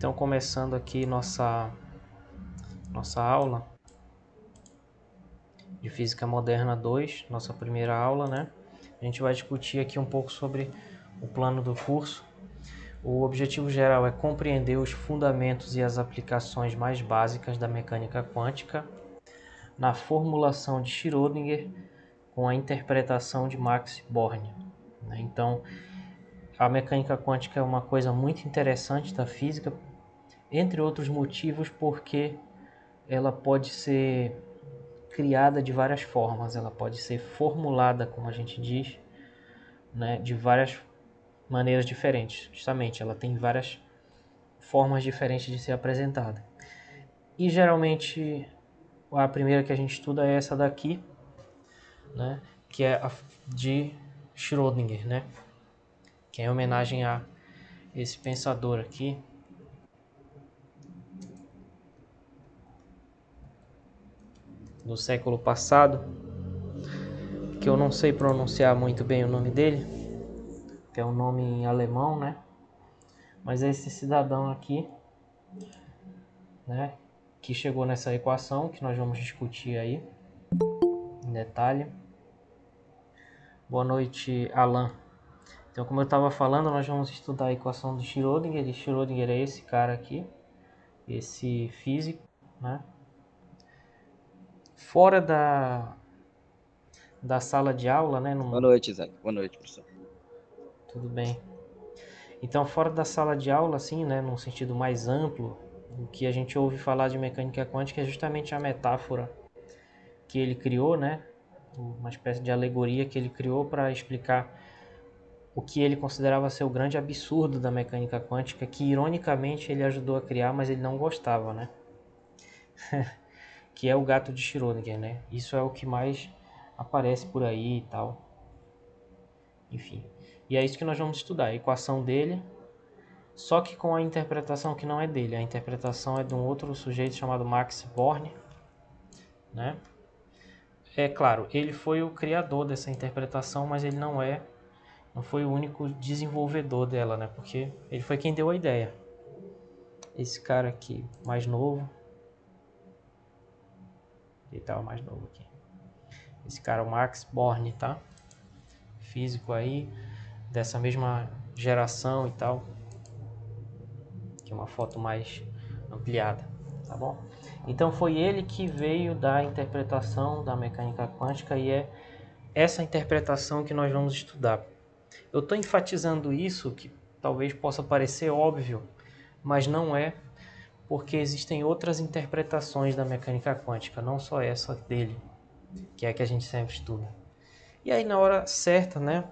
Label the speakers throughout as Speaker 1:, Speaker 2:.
Speaker 1: Então, começando aqui nossa aula de Física Moderna 2, nossa primeira aula, né? A gente vai discutir aqui um pouco sobre o plano do curso. O objetivo geral é compreender os fundamentos e as aplicações mais básicas da mecânica quântica na formulação de Schrödinger com a interpretação de Max Born. Então, a mecânica quântica é uma coisa muito interessante da física, entre outros motivos, porque ela pode ser criada de várias formas, ela pode ser formulada, como a gente diz, né, de várias maneiras diferentes. Justamente, ela tem várias formas diferentes de ser apresentada. E geralmente a primeira que a gente estuda é essa daqui, né, que é a de Schrödinger, né, que é em homenagem a esse pensador aqui, do século passado, que eu não sei pronunciar muito bem o nome dele, que é um nome em alemão, né? Mas é esse cidadão aqui, né, que chegou nessa equação que nós vamos discutir aí em detalhe. Boa noite, Alan. Então, como eu estava falando, nós vamos estudar a equação de Schrödinger. E Schrödinger é esse cara aqui, esse físico, né? Fora da sala de aula, né?
Speaker 2: Boa noite, Isaac. Boa noite, professor.
Speaker 1: Tudo bem. Então, fora da sala de aula, assim, né, num sentido mais amplo, o que a gente ouve falar de mecânica quântica é justamente a metáfora que ele criou, né? Uma espécie de alegoria que ele criou para explicar o que ele considerava ser o grande absurdo da mecânica quântica, que ironicamente ele ajudou a criar, mas ele não gostava, né? Que é o gato de Schrödinger, né? Isso é o que mais aparece por aí e tal. Enfim. E é isso que nós vamos estudar, a equação dele, só que com a interpretação que não é dele. A interpretação é de um outro sujeito chamado Max Born, né? É claro, ele foi o criador dessa interpretação, mas ele não foi o único desenvolvedor dela, né? Porque ele foi quem deu a ideia. Esse cara aqui, mais novo, ele tava mais novo aqui. Esse cara, o Max Born, tá? Físico aí, dessa mesma geração e tal. Aqui uma foto mais ampliada, tá bom? Então foi ele que veio da interpretação da mecânica quântica e é essa interpretação que nós vamos estudar. Eu estou enfatizando isso, que talvez possa parecer óbvio, mas não é, porque existem outras interpretações da mecânica quântica, não só essa dele, que é a que a gente sempre estuda. E aí na hora certa, né,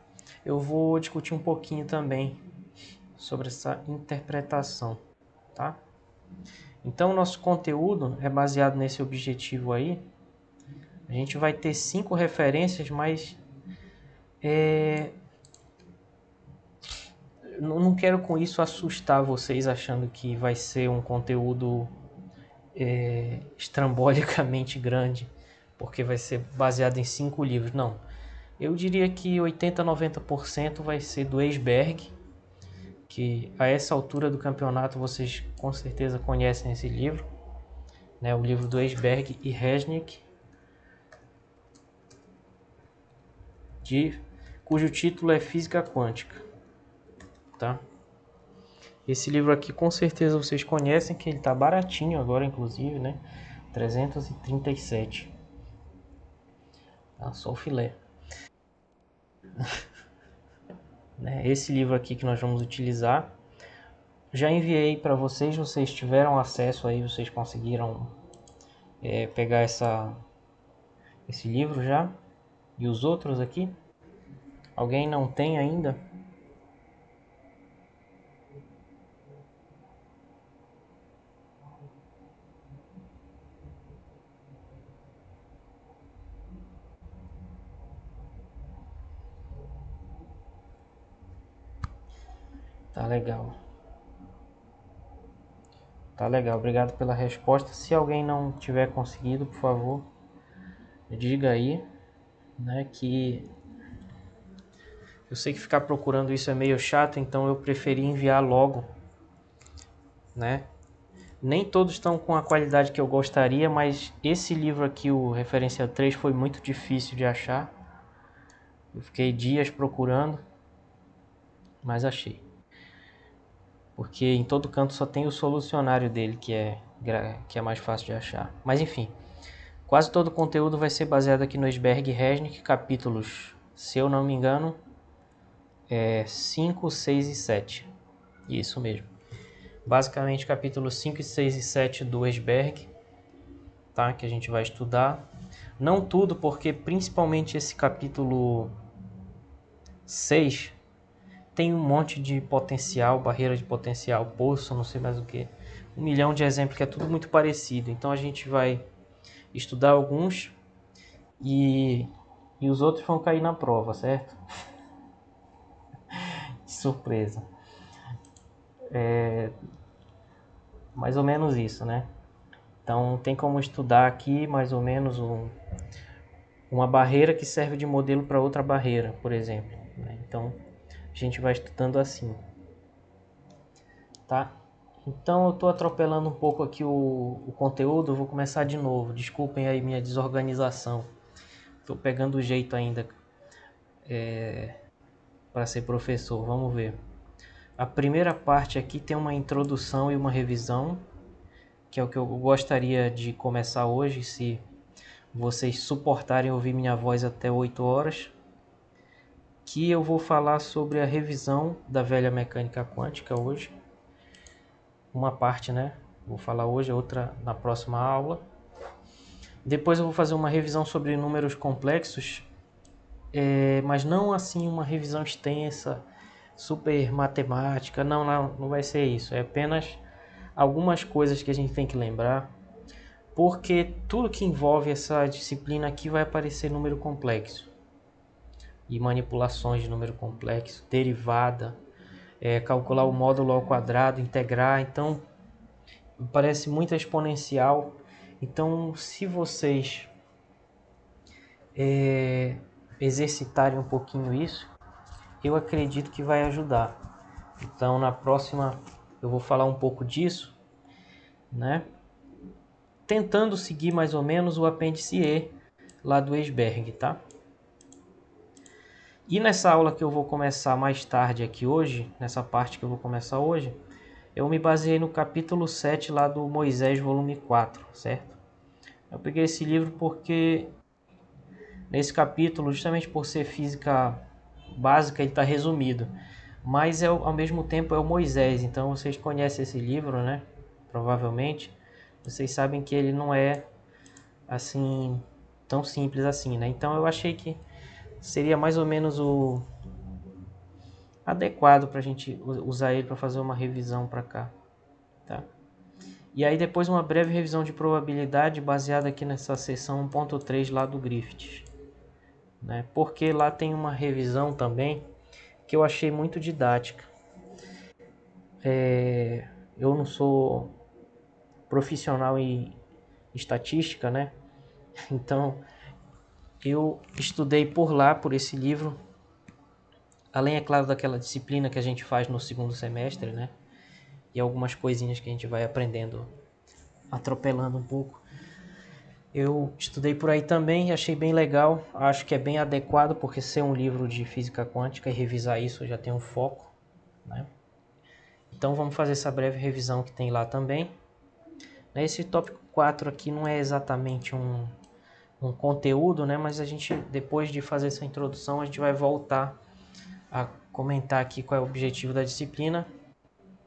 Speaker 1: eu vou discutir um pouquinho também sobre essa interpretação, tá? Então, nosso conteúdo é baseado nesse objetivo aí. A gente vai ter 5 referências, mas não quero com isso assustar vocês achando que vai ser um conteúdo estrambolicamente grande, porque vai ser baseado em 5 livros. Não. Eu diria que 80-90% vai ser do Eisberg, que a essa altura do campeonato vocês com certeza conhecem esse livro, né? O livro do Eisberg e Resnick, cujo título é Física Quântica, tá? Esse livro aqui com certeza vocês conhecem, que ele tá baratinho agora, inclusive, né? 337. Tá? Só o filé. Né? Esse livro aqui que nós vamos utilizar, já enviei para vocês, vocês tiveram acesso aí, vocês conseguiram pegar esse livro já? E os outros aqui? Alguém não tem ainda? Tá legal. Tá legal, obrigado pela resposta. Se alguém não tiver conseguido, por favor, diga aí, né, que eu sei que ficar procurando isso é meio chato, então eu preferi enviar logo né? Nem todos estão com a qualidade que eu gostaria, mas esse livro aqui, o Referência 3, foi muito difícil de achar. Eu fiquei dias procurando, mas achei. Porque em todo canto só tem o solucionário dele, que é mais fácil de achar. Mas enfim, quase todo o conteúdo vai ser baseado aqui no Sberg Resnick, capítulos, se eu não me engano, 5, 6 e 7. Isso mesmo. Basicamente, capítulos 5, 6 e 7 do Sberg, tá? Que a gente vai estudar. Não tudo, porque principalmente esse capítulo 6 tem um monte de potencial, barreira de potencial, poço, não sei mais o que. 1 milhão de exemplos que é tudo muito parecido. Então a gente vai estudar alguns e os outros vão cair na prova, certo? Surpresa. Mais ou menos isso, né? Então tem como estudar aqui mais ou menos uma barreira que serve de modelo para outra barreira, por exemplo, né? Então a gente vai estudando assim, tá? Então eu estou atropelando um pouco aqui o conteúdo, eu vou começar de novo. Desculpem aí minha desorganização. Estou pegando o jeito ainda para ser professor. Vamos ver. A primeira parte aqui tem uma introdução e uma revisão, que é o que eu gostaria de começar hoje, se vocês suportarem ouvir minha voz até 8 horas. Que eu vou falar sobre a revisão da velha mecânica quântica hoje. Uma parte, né? Vou falar hoje, outra na próxima aula. Depois eu vou fazer uma revisão sobre números complexos, mas não assim uma revisão extensa, super matemática. Não vai ser isso. É apenas algumas coisas que a gente tem que lembrar, porque tudo que envolve essa disciplina aqui vai aparecer número complexo e manipulações de número complexo, derivada, calcular o módulo ao quadrado, integrar. Então parece muito exponencial. Então, se vocês exercitarem um pouquinho isso, eu acredito que vai ajudar. Então, na próxima eu vou falar um pouco disso, né? Tentando seguir mais ou menos o apêndice E lá do Sberg, tá? E nessa aula que eu vou começar mais tarde aqui hoje, nessa parte que eu vou começar hoje, eu me baseei no capítulo 7 lá do Moisés, volume 4, certo? Eu peguei esse livro porque nesse capítulo, justamente por ser física básica, ele está resumido. Mas ao mesmo tempo é o Moisés, então vocês conhecem esse livro, né? Provavelmente. Vocês sabem que ele não é assim tão simples assim, né? Então eu achei que seria mais ou menos o adequado para a gente usar ele para fazer uma revisão para cá, tá? E aí depois uma breve revisão de probabilidade baseada aqui nessa seção 1.3 lá do Griffiths, né? Porque lá tem uma revisão também que eu achei muito didática. Eu não sou profissional em estatística, né? Então eu estudei por lá, por esse livro, além, é claro, daquela disciplina que a gente faz no segundo semestre, né? E algumas coisinhas que a gente vai aprendendo, atropelando um pouco. Eu estudei por aí também e achei bem legal. Acho que é bem adequado, porque ser um livro de física quântica e revisar isso já tem um foco, né? Então vamos fazer essa breve revisão que tem lá também. Esse tópico 4 aqui não é exatamente um conteúdo, né? Mas a gente, depois de fazer essa introdução, a gente vai voltar a comentar aqui qual é o objetivo da disciplina,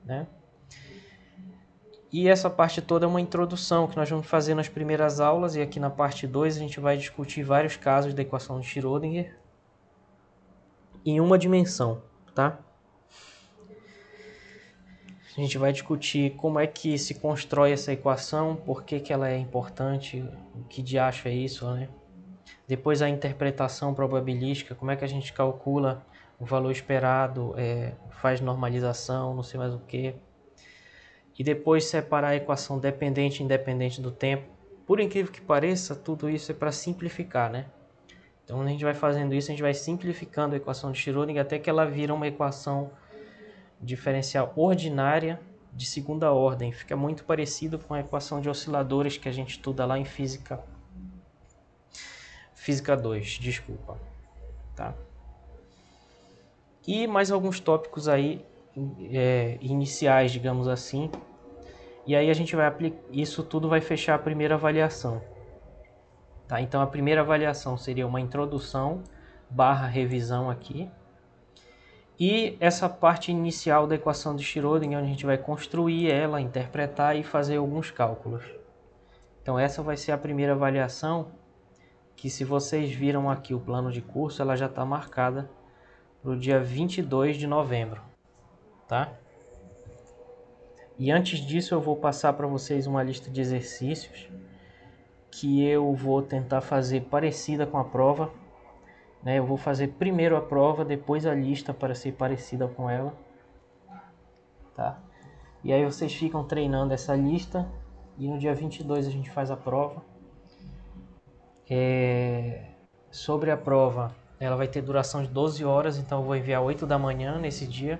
Speaker 1: né? E essa parte toda é uma introdução que nós vamos fazer nas primeiras aulas, e aqui na parte 2 a gente vai discutir vários casos da equação de Schrödinger em uma dimensão, tá? A gente vai discutir como é que se constrói essa equação, por que ela é importante, o que de acho é isso, né? Depois a interpretação probabilística, como é que a gente calcula o valor esperado, faz normalização, não sei mais o que. E depois separar a equação dependente e independente do tempo. Por incrível que pareça, tudo isso é para simplificar, né? Então a gente vai fazendo isso, a gente vai simplificando a equação de Schrödinger até que ela vira uma equação diferencial ordinária, de segunda ordem. Fica muito parecido com a equação de osciladores que a gente estuda lá em Física 2, desculpa. Tá? E mais alguns tópicos aí iniciais, digamos assim. E aí a gente vai aplicar, isso tudo vai fechar a primeira avaliação. Tá? Então a primeira avaliação seria uma introdução / revisão aqui. E essa parte inicial da equação de Schrödinger, onde a gente vai construir ela, interpretar e fazer alguns cálculos. Então essa vai ser a primeira avaliação, que se vocês viram aqui o plano de curso, ela já está marcada para o dia 22 de novembro. Tá? E antes disso eu vou passar para vocês uma lista de exercícios que eu vou tentar fazer parecida com a prova. Né? Eu vou fazer primeiro a prova, depois a lista para ser parecida com ela. Tá? E aí vocês ficam treinando essa lista e no dia 22 a gente faz a prova. Sobre a prova, ela vai ter duração de 12 horas, então eu vou enviar 8 da manhã nesse dia,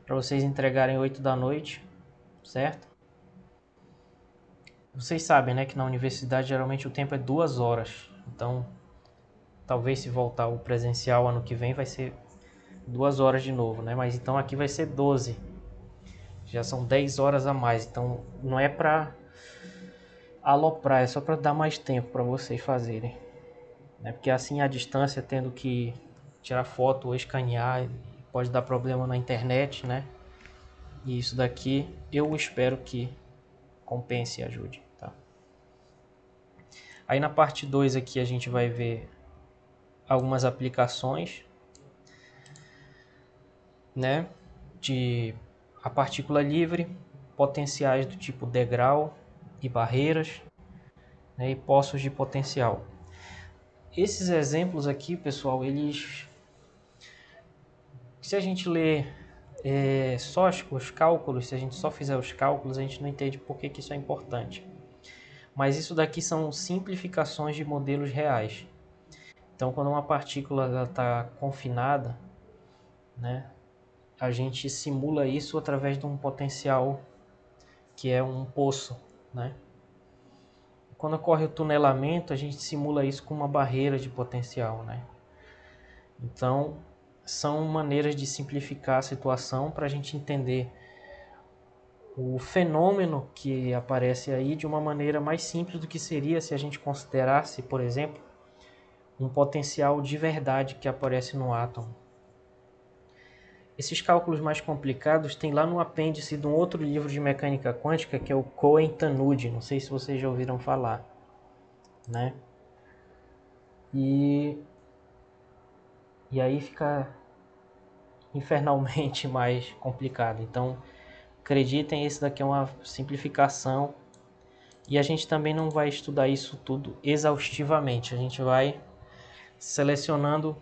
Speaker 1: para vocês entregarem 8 da noite, certo? Vocês sabem, né, que na universidade geralmente o tempo é 2 horas, então talvez se voltar o presencial ano que vem vai ser 2 horas de novo, né? Mas então aqui vai ser 12. Já são 10 horas a mais, então não é para aloprar, é só para dar mais tempo para vocês fazerem. Né? Porque assim a distância, tendo que tirar foto ou escanear, pode dar problema na internet, né? E isso daqui eu espero que compense e ajude, tá? Aí na parte 2 aqui a gente vai ver algumas aplicações, né? De a partícula livre, potenciais do tipo degrau e barreiras, né? E poços de potencial. Esses exemplos aqui, pessoal, eles... Se a gente ler só os cálculos, se a gente só fizer os cálculos, a gente não entende por que isso é importante. Mas isso daqui são simplificações de modelos reais. Então, quando uma partícula está confinada, né, a gente simula isso através de um potencial que é um poço, né? Quando ocorre o tunelamento, a gente simula isso com uma barreira de potencial, né? Então, são maneiras de simplificar a situação para a gente entender o fenômeno que aparece aí de uma maneira mais simples do que seria se a gente considerasse, por exemplo, um potencial de verdade que aparece no átomo. Esses cálculos mais complicados tem lá no apêndice de um outro livro de mecânica quântica, que é o Cohen-Tanud, não sei se vocês já ouviram falar, né? E aí fica infernalmente mais complicado. Então, acreditem, esse daqui é uma simplificação e a gente também não vai estudar isso tudo exaustivamente. A gente vai selecionando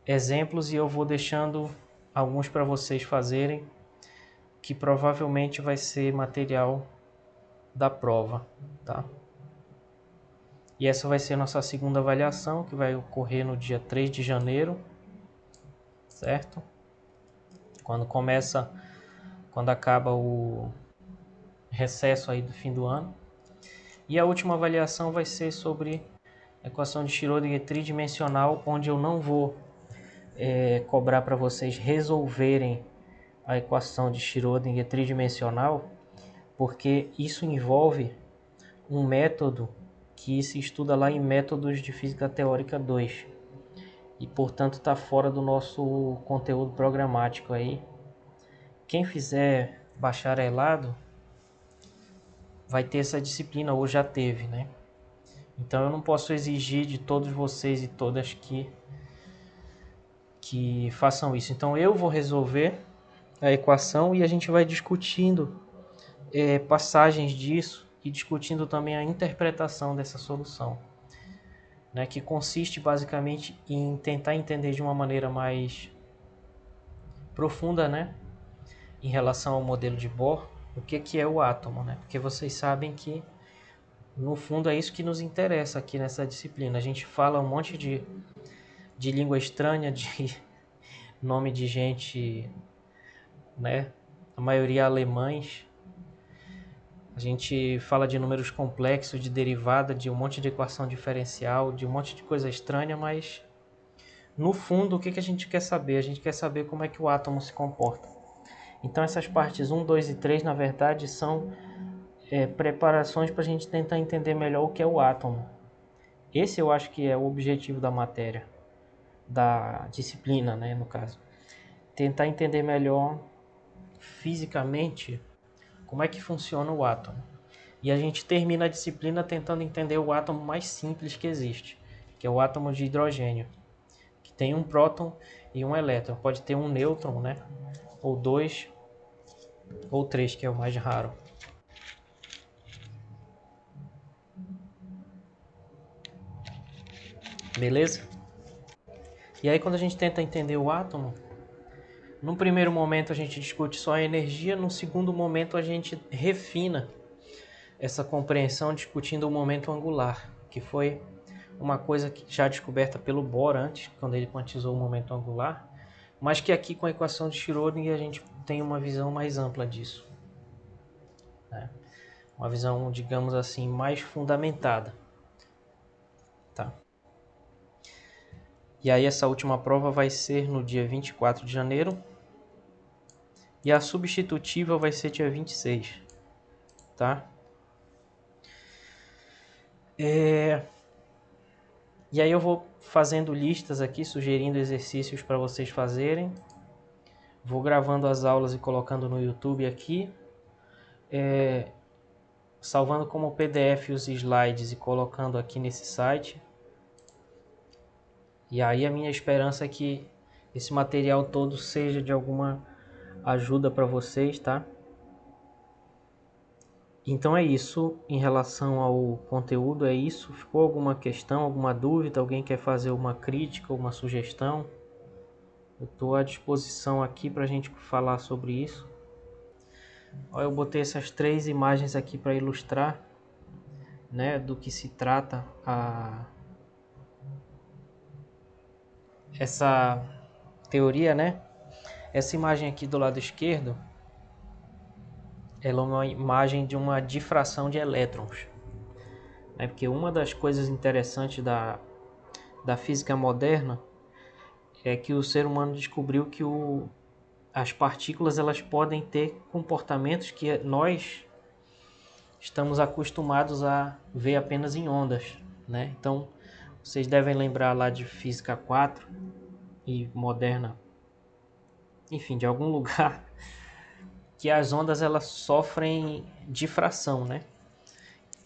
Speaker 1: exemplos e eu vou deixando alguns para vocês fazerem, que provavelmente vai ser material da prova, tá? E essa vai ser a nossa segunda avaliação, que vai ocorrer no dia 3 de janeiro, certo? Quando acaba o recesso aí do fim do ano. E a última avaliação vai ser sobre a equação de Schrödinger tridimensional, onde eu não vou cobrar para vocês resolverem a equação de Schrödinger tridimensional, porque isso envolve um método que se estuda lá em Métodos de Física Teórica 2 e, portanto, está fora do nosso conteúdo programático aí. Quem fizer bacharelado vai ter essa disciplina, ou já teve, né? Então eu não posso exigir de todos vocês e todas que façam isso. Então eu vou resolver a equação e a gente vai discutindo passagens disso e discutindo também a interpretação dessa solução, né, que consiste basicamente em tentar entender de uma maneira mais profunda, né, em relação ao modelo de Bohr, o que é o átomo, né? Porque vocês sabem que no fundo é isso que nos interessa aqui nessa disciplina. A gente fala um monte de língua estranha, de nome de gente, né, a maioria alemães. A gente fala de números complexos, de derivada, de um monte de equação diferencial, de um monte de coisa estranha, mas no fundo o que a gente quer saber? A gente quer saber como é que o átomo se comporta. Então essas partes 1, 2 e 3 na verdade são preparações para a gente tentar entender melhor o que é o átomo. Esse eu acho que é o objetivo da matéria, da disciplina, né, no caso. Tentar entender melhor fisicamente como é que funciona o átomo. E a gente termina a disciplina tentando entender o átomo mais simples que existe, que é o átomo de hidrogênio, que tem um próton e um elétron. Pode ter um nêutron, né? Ou dois, ou três, que é o mais raro. Beleza? E aí quando a gente tenta entender o átomo, num primeiro momento a gente discute só a energia, no segundo momento a gente refina essa compreensão discutindo o momento angular, que foi uma coisa que já descoberta pelo Bohr antes, quando ele quantizou o momento angular, mas que aqui com a equação de Schrödinger a gente tem uma visão mais ampla disso, né? Uma visão, digamos assim, mais fundamentada. Tá? E aí essa última prova vai ser no dia 24 de janeiro e a substitutiva vai ser dia 26, tá? E aí eu vou fazendo listas aqui, sugerindo exercícios para vocês fazerem. Vou gravando as aulas e colocando no YouTube aqui. Salvando como PDF os slides e colocando aqui nesse site. E aí a minha esperança é que esse material todo seja de alguma ajuda para vocês, tá? Então é isso em relação ao conteúdo, é isso. Ficou alguma questão, alguma dúvida? Alguém quer fazer uma crítica, uma sugestão? Eu estou à disposição aqui para a gente falar sobre isso. Ó, eu botei essas 3 imagens aqui para ilustrar, né, do que se trata essa teoria, né? Essa imagem aqui do lado esquerdo, ela é uma imagem de uma difração de elétrons, né? Porque uma das coisas interessantes da física moderna é que o ser humano descobriu que as partículas elas podem ter comportamentos que nós estamos acostumados a ver apenas em ondas, né? Então, vocês devem lembrar lá de Física 4 e moderna, enfim, de algum lugar, que as ondas elas sofrem difração, né?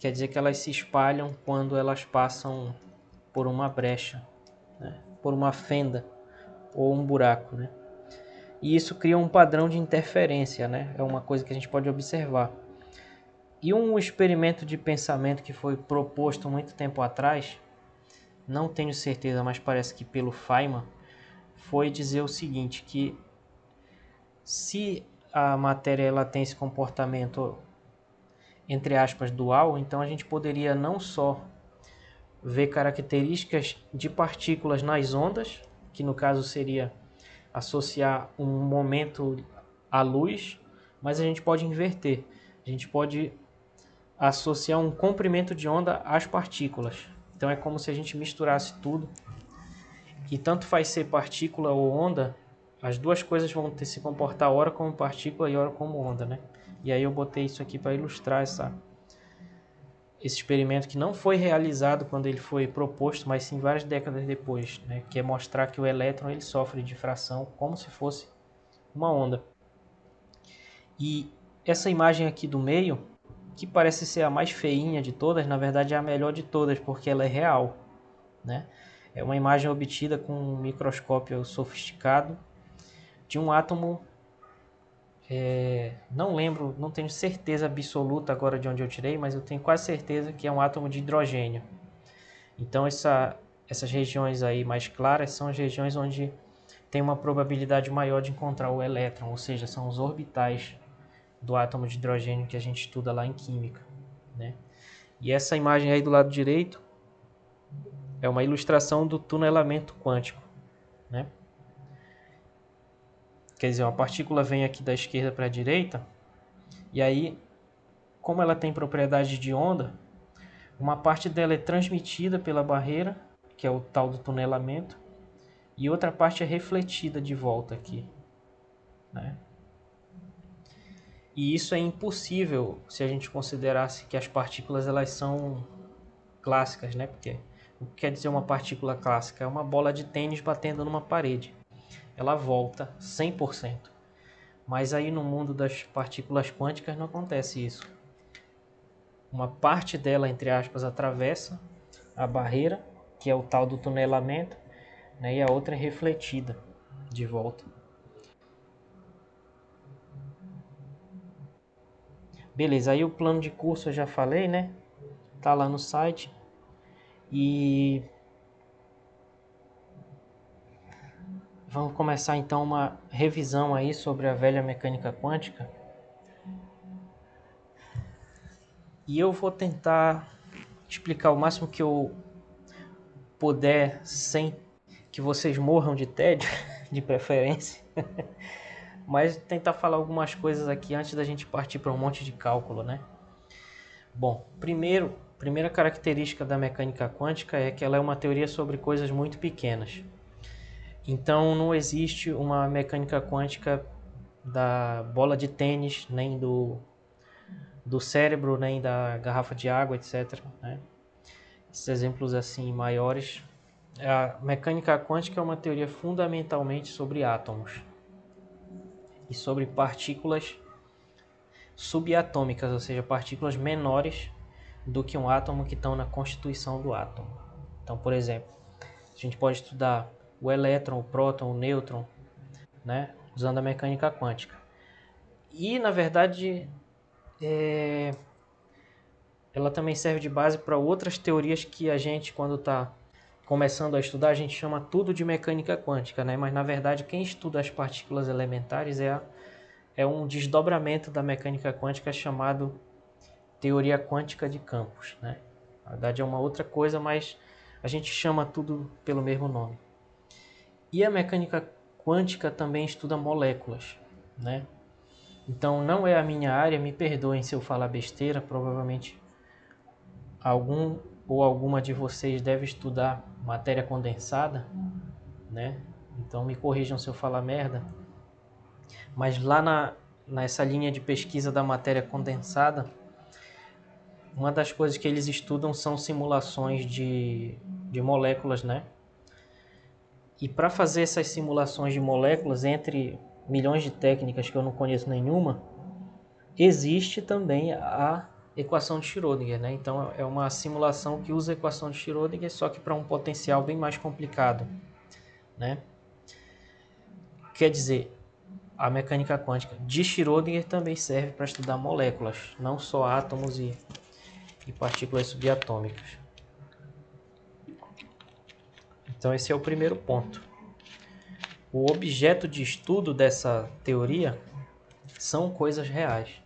Speaker 1: Quer dizer que elas se espalham quando elas passam por uma brecha, né? Por uma fenda ou um buraco, né? E isso cria um padrão de interferência, né? É uma coisa que a gente pode observar. E um experimento de pensamento que foi proposto muito tempo atrás, não tenho certeza, mas parece que pelo Feynman, foi dizer o seguinte, que se a matéria ela tem esse comportamento, entre aspas, dual, então a gente poderia não só ver características de partículas nas ondas, que no caso seria associar um momento à luz, mas a gente pode inverter. A gente pode associar um comprimento de onda às partículas. Então é como se a gente misturasse tudo. E tanto faz ser partícula ou onda, as duas coisas vão se comportar ora como partícula e ora como onda, né? E aí eu botei isso aqui para ilustrar esse experimento que não foi realizado quando ele foi proposto, mas sim várias décadas depois, né? Que é mostrar que o elétron ele sofre difração como se fosse uma onda. E essa imagem aqui do meio, que parece ser a mais feinha de todas, na verdade é a melhor de todas, porque ela é real, né? É uma imagem obtida com um microscópio sofisticado de um átomo, não lembro, não tenho certeza absoluta agora de onde eu tirei, mas eu tenho quase certeza que é um átomo de hidrogênio. Então essas regiões aí mais claras são as regiões onde tem uma probabilidade maior de encontrar o elétron, ou seja, são os orbitais do átomo de hidrogênio que a gente estuda lá em química, né? E essa imagem aí do lado direito é uma ilustração do tunelamento quântico, né? quer dizer, uma partícula vem aqui da esquerda para a direita, e aí, como ela tem propriedade de onda, uma parte dela é transmitida pela barreira, que é o tal do tunelamento, e outra parte é refletida de volta aqui, né? E isso é impossível se a gente considerasse que as partículas elas são clássicas, né? Porque o que quer dizer uma partícula clássica? É uma bola de tênis batendo numa parede. Ela volta 100%. Mas aí no mundo das partículas quânticas não acontece isso. Uma parte dela, entre aspas, atravessa a barreira, que é o tal do tunelamento, né? E a outra é refletida de volta. Beleza, aí o plano de curso eu já falei, né? Tá lá no site. E vamos começar então uma revisão aí sobre a velha mecânica quântica. E eu vou tentar explicar o máximo que eu puder, sem que vocês morram de tédio, de preferência. Mas tentar falar algumas coisas aqui antes da gente partir para um monte de cálculo, né? Bom, primeira característica da mecânica quântica é que ela é uma teoria sobre coisas muito pequenas. Então não existe uma mecânica quântica da bola de tênis, nem do cérebro, nem da garrafa de água, etc., né? Esses exemplos assim maiores. A mecânica quântica é uma teoria fundamentalmente sobre átomos e sobre partículas subatômicas, ou seja, partículas menores do que um átomo que estão na constituição do átomo. Então, por exemplo, a gente pode estudar o elétron, o próton, o nêutron, né, usando a mecânica quântica. E, na verdade, ela também serve de base para outras teorias que a gente, quando está começando a estudar, a gente chama tudo de mecânica quântica, né? Mas, na verdade, quem estuda as partículas elementares é um desdobramento da mecânica quântica chamado teoria quântica de campos, né? Na verdade, é uma outra coisa, mas a gente chama tudo pelo mesmo nome. E a mecânica quântica também estuda moléculas, né? Então, não é a minha área, me perdoem se eu falar besteira, provavelmente algum ou alguma de vocês deve estudar matéria condensada, né? Então me corrijam se eu falar merda. Mas lá nessa linha de pesquisa da matéria condensada, uma das coisas que eles estudam são simulações de moléculas, né? E para fazer essas simulações de moléculas, entre milhões de técnicas que eu não conheço nenhuma, existe também a equação de Schrödinger, né? Então é uma simulação que usa a equação de Schrödinger, só que para um potencial bem mais complicado, né? Quer dizer, a mecânica quântica de Schrödinger também serve para estudar moléculas, não só átomos e partículas subatômicas. Então esse é o primeiro ponto. O objeto de estudo dessa teoria são coisas reais,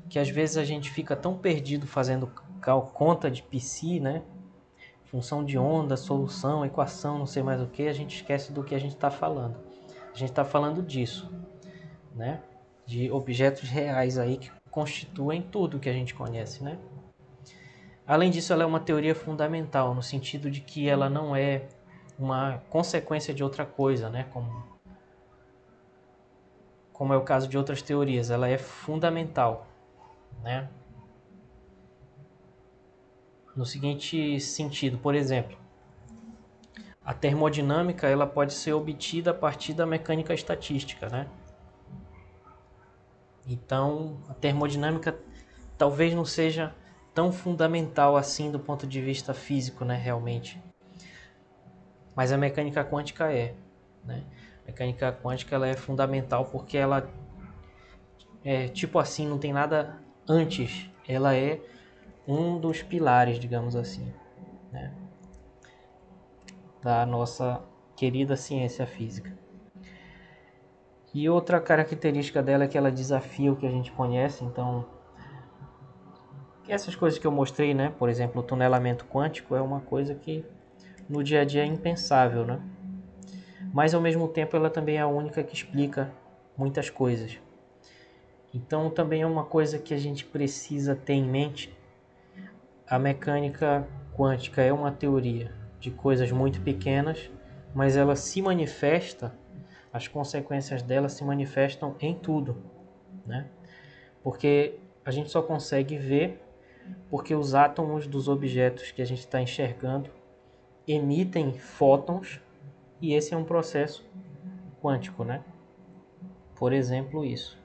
Speaker 1: que às vezes a gente fica tão perdido fazendo conta de psi, né? Função de onda, solução, equação, não sei mais o que, a gente esquece do que a gente está falando. A gente está falando disso, né? De objetos reais aí que constituem tudo que a gente conhece, né? Além disso, ela é uma teoria fundamental, no sentido de que ela não é uma consequência de outra coisa, né? Como é o caso de outras teorias, ela é fundamental, né? No seguinte sentido, por exemplo, a termodinâmica ela pode ser obtida a partir da mecânica estatística, né? Então, a termodinâmica talvez não seja tão fundamental assim do ponto de vista físico, né, realmente. Mas a mecânica quântica né? A mecânica quântica ela é fundamental porque ela tipo assim, não tem nada antes. Ela é um dos pilares, digamos assim, né, da nossa querida ciência física. E outra característica dela é que ela desafia o que a gente conhece. Então, essas coisas que eu mostrei, né, por exemplo, o tunelamento quântico é uma coisa que no dia a dia é impensável, né? Mas ao mesmo tempo ela também é a única que explica muitas coisas. Então também é uma coisa que a gente precisa ter em mente. A mecânica quântica é uma teoria de coisas muito pequenas, mas ela se manifesta, as consequências dela se manifestam em tudo, né? Porque a gente só consegue ver porque os átomos dos objetos que a gente está enxergando emitem fótons, e esse é um processo quântico, né? Por exemplo, isso.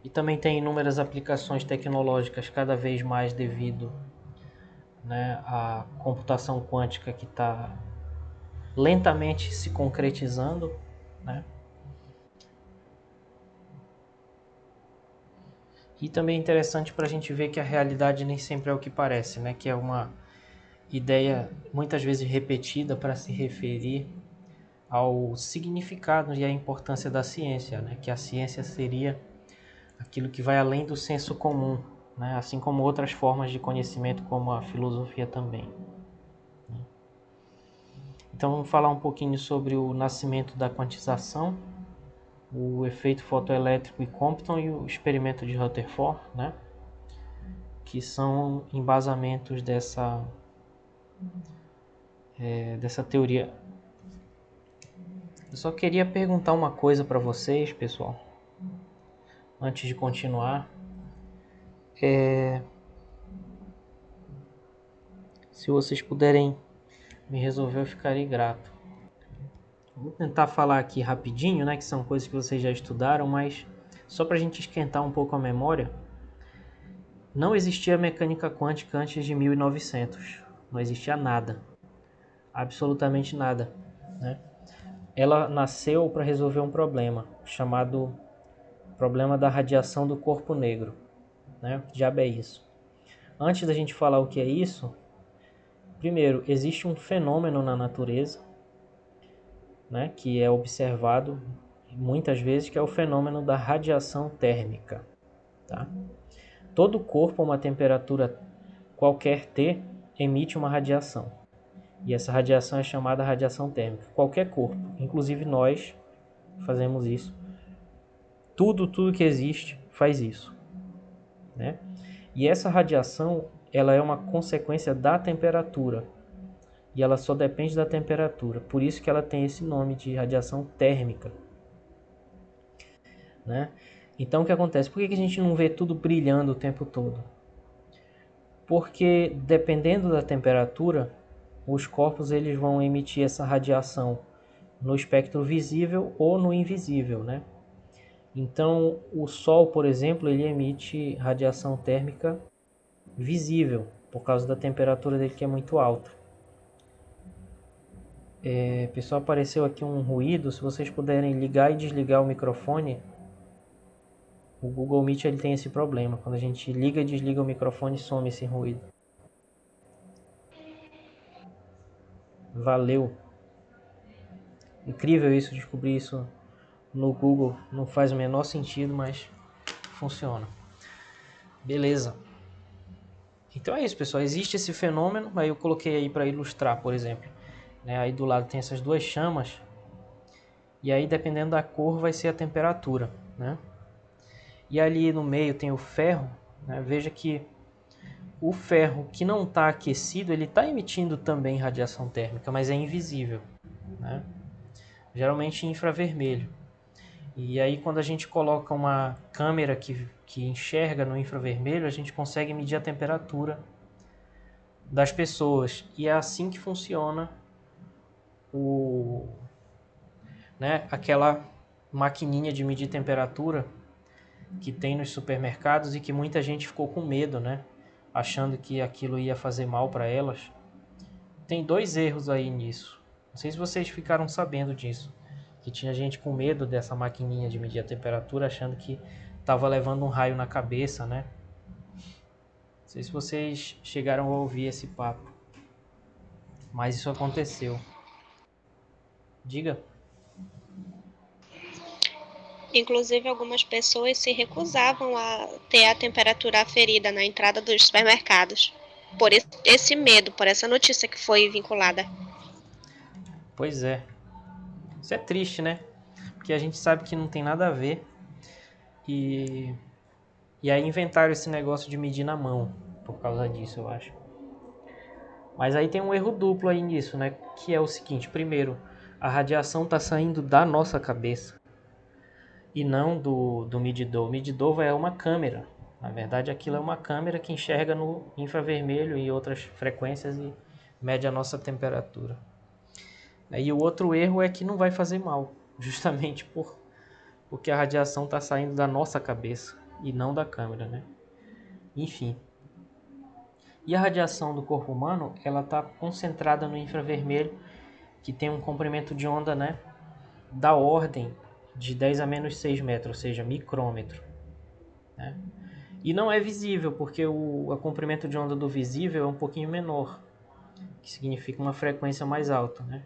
Speaker 1: E também tem inúmeras aplicações tecnológicas cada vez mais devido, né, à computação quântica que está lentamente se concretizando, né? E também é interessante para a gente ver que a realidade nem sempre é o que parece, né? Que é uma ideia muitas vezes repetida para se referir ao significado e à importância da ciência, né? Que a ciência seria aquilo que vai além do senso comum, né? Assim como outras formas de conhecimento, como a filosofia também. Então vamos falar um pouquinho sobre o nascimento da quantização, o efeito fotoelétrico e Compton e o experimento de Rutherford, né? Que são embasamentos dessa teoria. Eu só queria perguntar uma coisa para vocês, pessoal, antes de continuar. Se vocês puderem me resolver, eu ficaria grato. Vou tentar falar aqui rapidinho, né, que são coisas que vocês já estudaram, mas só para a gente esquentar um pouco a memória. Não existia mecânica quântica antes de 1900. Não existia nada. Absolutamente nada, né? Ela nasceu para resolver um problema chamado problema da radiação do corpo negro, né? Que diabo é isso? Antes da gente falar o que é isso, primeiro, existe um fenômeno na natureza, né, que é observado muitas vezes, que é o fenômeno da radiação térmica. Tá? Todo corpo a uma temperatura qualquer T emite uma radiação. E essa radiação é chamada radiação térmica. Qualquer corpo, inclusive nós, fazemos isso. Tudo que existe faz isso, né? E essa radiação, ela é uma consequência da temperatura. E ela só depende da temperatura. Por isso que ela tem esse nome de radiação térmica, né? Então o que acontece? Por que a gente não vê tudo brilhando o tempo todo? Porque dependendo da temperatura, os corpos eles vão emitir essa radiação no espectro visível ou no invisível, né? Então o Sol, por exemplo, ele emite radiação térmica visível por causa da temperatura dele que é muito alta. Pessoal, apareceu aqui um ruído. Se vocês puderem ligar e desligar o microfone. O Google Meet ele tem esse problema. Quando a gente liga e desliga o microfone, some esse ruído. Valeu. Incrível isso, descobrir isso no Google. Não faz o menor sentido, mas funciona. Beleza. Então é isso, pessoal. Existe esse fenômeno. Aí eu coloquei aí para ilustrar, por exemplo. Aí do lado tem essas duas chamas. E aí, dependendo da cor, vai ser a temperatura, né? E ali no meio tem o ferro, né? Veja que o ferro que não está aquecido, ele está emitindo também radiação térmica, mas é invisível, né? Geralmente em infravermelho. E aí quando a gente coloca uma câmera que enxerga no infravermelho, a gente consegue medir a temperatura das pessoas. E é assim que funciona aquela maquininha de medir temperatura que tem nos supermercados e que muita gente ficou com medo, né? Achando que aquilo ia fazer mal para elas. Tem dois erros aí nisso. Não sei se vocês ficaram sabendo disso. Que tinha gente com medo dessa maquininha de medir a temperatura, achando que estava levando um raio na cabeça, né? Não sei se vocês chegaram a ouvir esse papo. Mas isso aconteceu. Diga.
Speaker 3: Inclusive, algumas pessoas se recusavam a ter a temperatura aferida na entrada dos supermercados. Por esse medo, por essa notícia que foi vinculada.
Speaker 1: Pois é. Isso é triste, né? que a gente sabe que não tem nada a ver. E aí inventaram esse negócio de medir na mão, por causa disso, eu acho. Mas aí tem um erro duplo aí nisso, né? Que é o seguinte: primeiro, a radiação está saindo da nossa cabeça e não do medidor. O medidor é uma câmera. Na verdade, aquilo é uma câmera que enxerga no infravermelho e outras frequências e mede a nossa temperatura. E o outro erro é que não vai fazer mal, justamente porque a radiação está saindo da nossa cabeça e não da câmera, né? Enfim. E a radiação do corpo humano, ela está concentrada no infravermelho, que tem um comprimento de onda, né, da ordem de 10 a menos 6 metros, ou seja, micrômetro, né? E não é visível, porque o comprimento de onda do visível é um pouquinho menor, que significa uma frequência mais alta, né?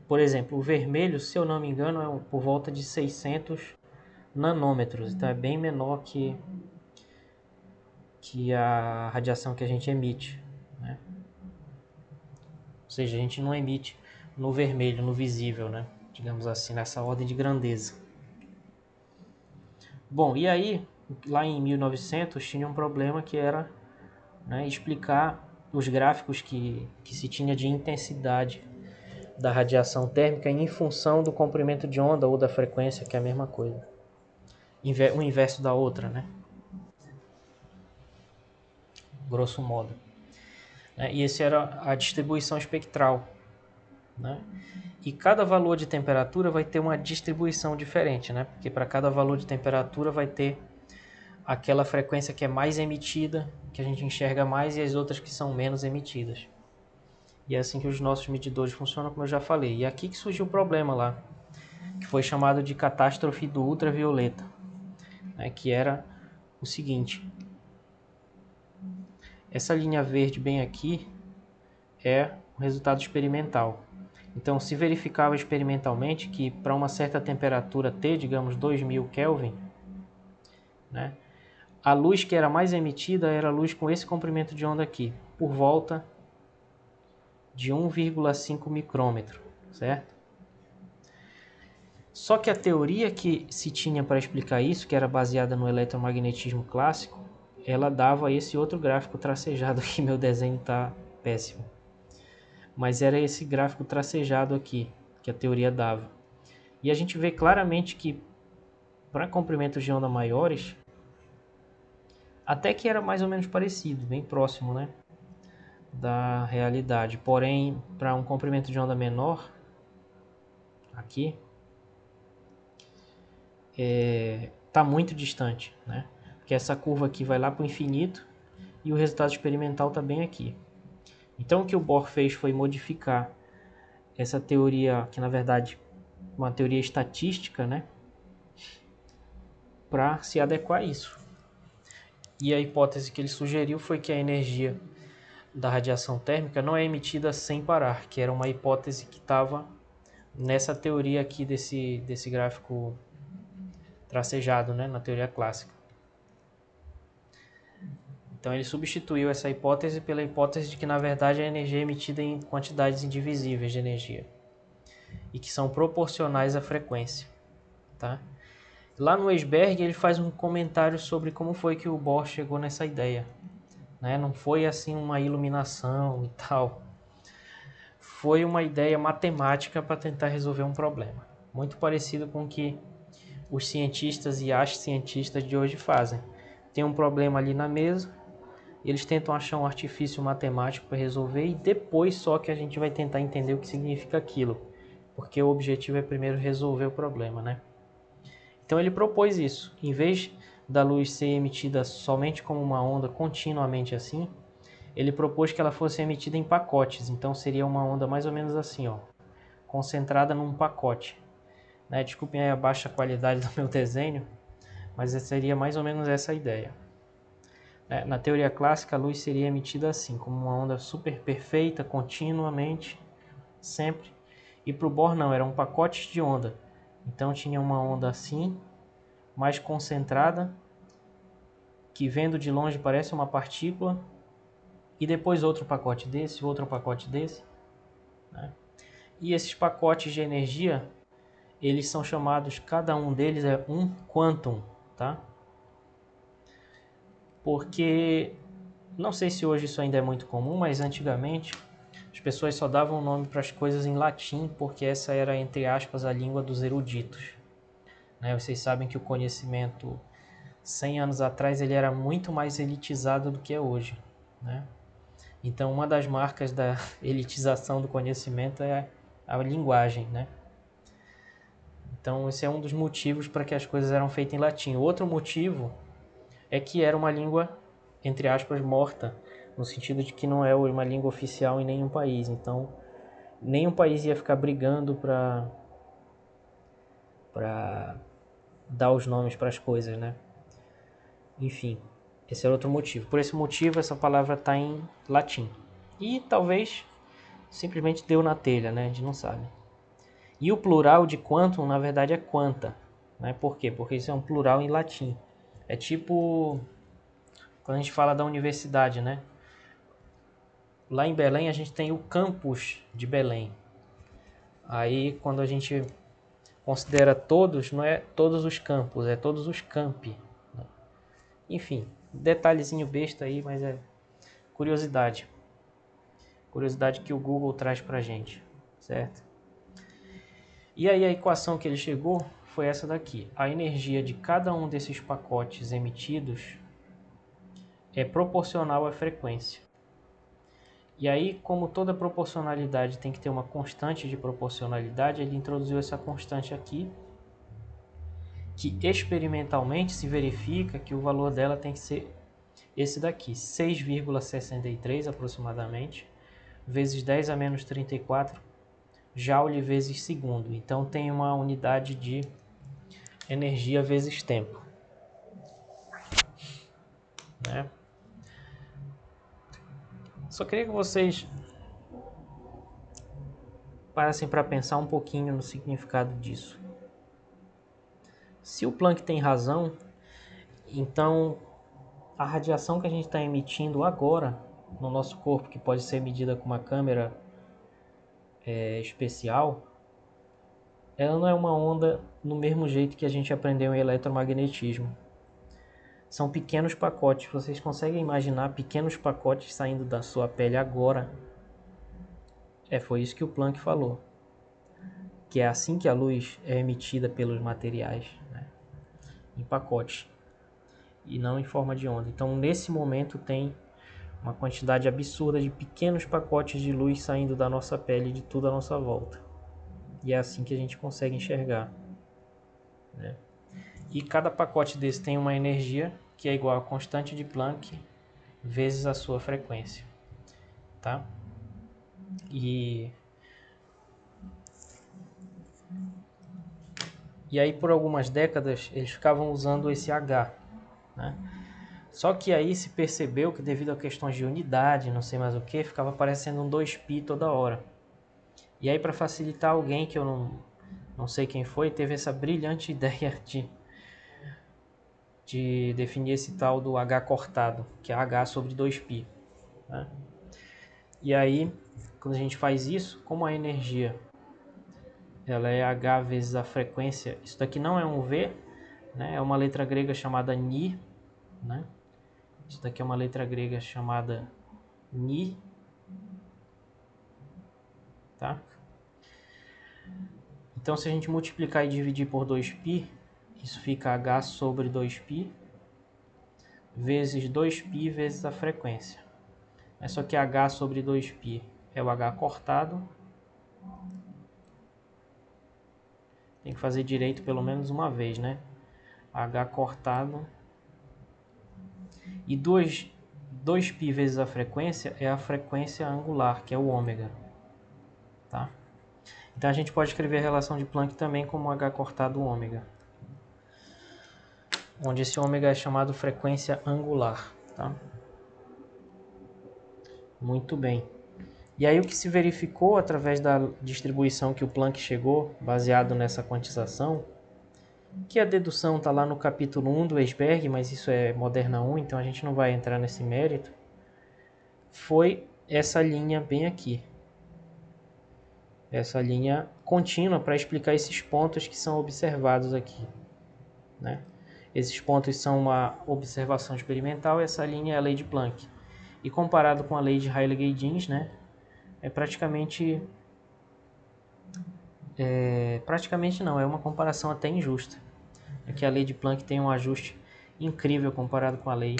Speaker 1: Por exemplo, o vermelho, se eu não me engano, é por volta de 600 nanômetros, então é bem menor que a radiação que a gente emite, né? Ou seja, a gente não emite no vermelho, no visível, né? Digamos assim, nessa ordem de grandeza. Bom, e aí, lá em 1900, tinha um problema que era, né, explicar os gráficos que se tinha de intensidade da radiação térmica em função do comprimento de onda ou da frequência, que é a mesma coisa. O inverso da outra, né? Grosso modo. E esse era a distribuição espectral, né? E cada valor de temperatura vai ter uma distribuição diferente, né? Porque para cada valor de temperatura vai ter aquela frequência que é mais emitida, que a gente enxerga mais, e as outras que são menos emitidas. E é assim que os nossos medidores funcionam, como eu já falei. E aqui que surgiu o problema lá, que foi chamado de catástrofe do ultravioleta, né? Que era o seguinte: essa linha verde bem aqui é o resultado experimental. Então, se verificava experimentalmente que para uma certa temperatura T, digamos 2000 Kelvin, né, a luz que era mais emitida era a luz com esse comprimento de onda aqui, por volta de 1,5 micrômetro, certo? Só que a teoria que se tinha para explicar isso, que era baseada no eletromagnetismo clássico, ela dava esse outro gráfico tracejado aqui. Meu desenho está péssimo. Mas era esse gráfico tracejado aqui que a teoria dava. E a gente vê claramente que para comprimentos de onda maiores, até que era mais ou menos parecido, bem próximo, né, da realidade. Porém, para um comprimento de onda menor, aqui, está muito distante, né? Porque essa curva aqui vai lá para o infinito e o resultado experimental está bem aqui. Então o que o Bohr fez foi modificar essa teoria, que na verdade é uma teoria estatística, né, para se adequar a isso. E a hipótese que ele sugeriu foi que a energia da radiação térmica não é emitida sem parar, que era uma hipótese que estava nessa teoria aqui desse gráfico tracejado, né, na teoria clássica. Então ele substituiu essa hipótese pela hipótese de que na verdade a energia é emitida em quantidades indivisíveis de energia e que são proporcionais à frequência, tá? Lá no Esberg ele faz um comentário sobre como foi que o Bohr chegou nessa ideia, né? Não foi assim uma iluminação e tal. Foi uma ideia matemática para tentar resolver um problema. Muito parecido com o que os cientistas e as cientistas de hoje fazem. Tem um problema ali na mesa, eles tentam achar um artifício matemático para resolver e depois só que a gente vai tentar entender o que significa aquilo. Porque o objetivo é primeiro resolver o problema, né? Então ele propôs isso. Em vez da luz ser emitida somente como uma onda continuamente assim, ele propôs que ela fosse emitida em pacotes. Então seria uma onda mais ou menos assim, ó, concentrada num pacote, né? Desculpem aí a baixa qualidade do meu desenho, mas seria mais ou menos essa a ideia. Na teoria clássica, a luz seria emitida assim, como uma onda super perfeita, continuamente, sempre. E para o Bohr não, eram pacotes de onda. Então tinha uma onda assim, mais concentrada, que vendo de longe parece uma partícula, e depois outro pacote desse, outro pacote desse, né? E esses pacotes de energia, eles são chamados, cada um deles é um quantum, tá? Porque, não sei se hoje isso ainda é muito comum, mas antigamente as pessoas só davam nome para as coisas em latim, porque essa era, entre aspas, a língua dos eruditos. Né? Vocês sabem que o conhecimento, 100 anos atrás, ele era muito mais elitizado do que é hoje, né? Então, uma das marcas da elitização do conhecimento é a linguagem, né? Então, esse é um dos motivos para que as coisas eram feitas em latim. Outro motivo é que era uma língua, entre aspas, morta, no sentido de que não é uma língua oficial em nenhum país. Então, nenhum país ia ficar brigando para dar os nomes para as coisas, né? Enfim, esse é outro motivo. Por esse motivo, essa palavra está em latim. E talvez simplesmente deu na telha, né? A gente não sabe. E o plural de quantum, na verdade, é quanta. Né? Por quê? Porque isso é um plural em latim. É tipo quando a gente fala da universidade, né? Lá em Belém a gente tem o campus de Belém. Aí quando a gente considera todos, não é todos os campos, é todos os campi. Enfim, detalhezinho besta aí, mas é curiosidade. Curiosidade que o Google traz pra gente, certo? E aí a equação que ele chegou foi essa daqui. A energia de cada um desses pacotes emitidos é proporcional à frequência. E aí, como toda proporcionalidade tem que ter uma constante de proporcionalidade, ele introduziu essa constante aqui, que experimentalmente se verifica que o valor dela tem que ser esse daqui, 6,63 aproximadamente, vezes 10 a menos 34 joule vezes segundo. Então tem uma unidade de energia vezes tempo, né? Só queria que vocês parassem para pensar um pouquinho no significado disso. Se o Planck tem razão, então a radiação que a gente está emitindo agora no nosso corpo, que pode ser medida com uma câmera especial, ela não é uma onda no mesmo jeito que a gente aprendeu em eletromagnetismo. São pequenos pacotes. Vocês conseguem imaginar pequenos pacotes saindo da sua pele agora? Foi isso que o Planck falou. Que é assim que a luz é emitida pelos materiais, né? Em pacotes. E não em forma de onda. Então, nesse momento, tem uma quantidade absurda de pequenos pacotes de luz saindo da nossa pele e de tudo à nossa volta. E é assim que a gente consegue enxergar, né? E cada pacote desse tem uma energia que é igual a constante de Planck vezes a sua frequência, tá? E aí por algumas décadas eles ficavam usando esse H, né? Só que aí se percebeu que devido a questões de unidade, não sei mais o que, ficava aparecendo um 2π toda hora. E aí para facilitar, alguém que eu não sei quem foi, teve essa brilhante ideia de definir esse tal do H cortado, que é H sobre 2π, né? E aí, quando a gente faz isso, como a energia ela é H vezes a frequência, isso daqui não é um V, né? É uma letra grega chamada Ni, né? Isso daqui é uma letra grega chamada Ni, tá? Então, se a gente multiplicar e dividir por 2π, isso fica H sobre 2π vezes 2π vezes a frequência. É só que H sobre 2π é o H cortado. Tem que fazer direito pelo menos uma vez, né? H cortado. E 2π vezes a frequência é a frequência angular, que é o ômega, tá? Então a gente pode escrever a relação de Planck também como H cortado ômega, onde esse ômega é chamado frequência angular, tá? Muito bem. E aí o que se verificou através da distribuição que o Planck chegou, baseado nessa quantização, que a dedução está lá no capítulo 1 do Esberg, mas isso é Moderna 1, então a gente não vai entrar nesse mérito, foi essa linha bem aqui. essa linha contínua para explicar esses pontos que são observados aqui, né? Esses pontos são uma observação experimental, essa linha é a lei de Planck. E comparado com a lei de Rayleigh-Jeans, né, praticamente não, é uma comparação até injusta. É que a lei de Planck tem um ajuste incrível comparado com a lei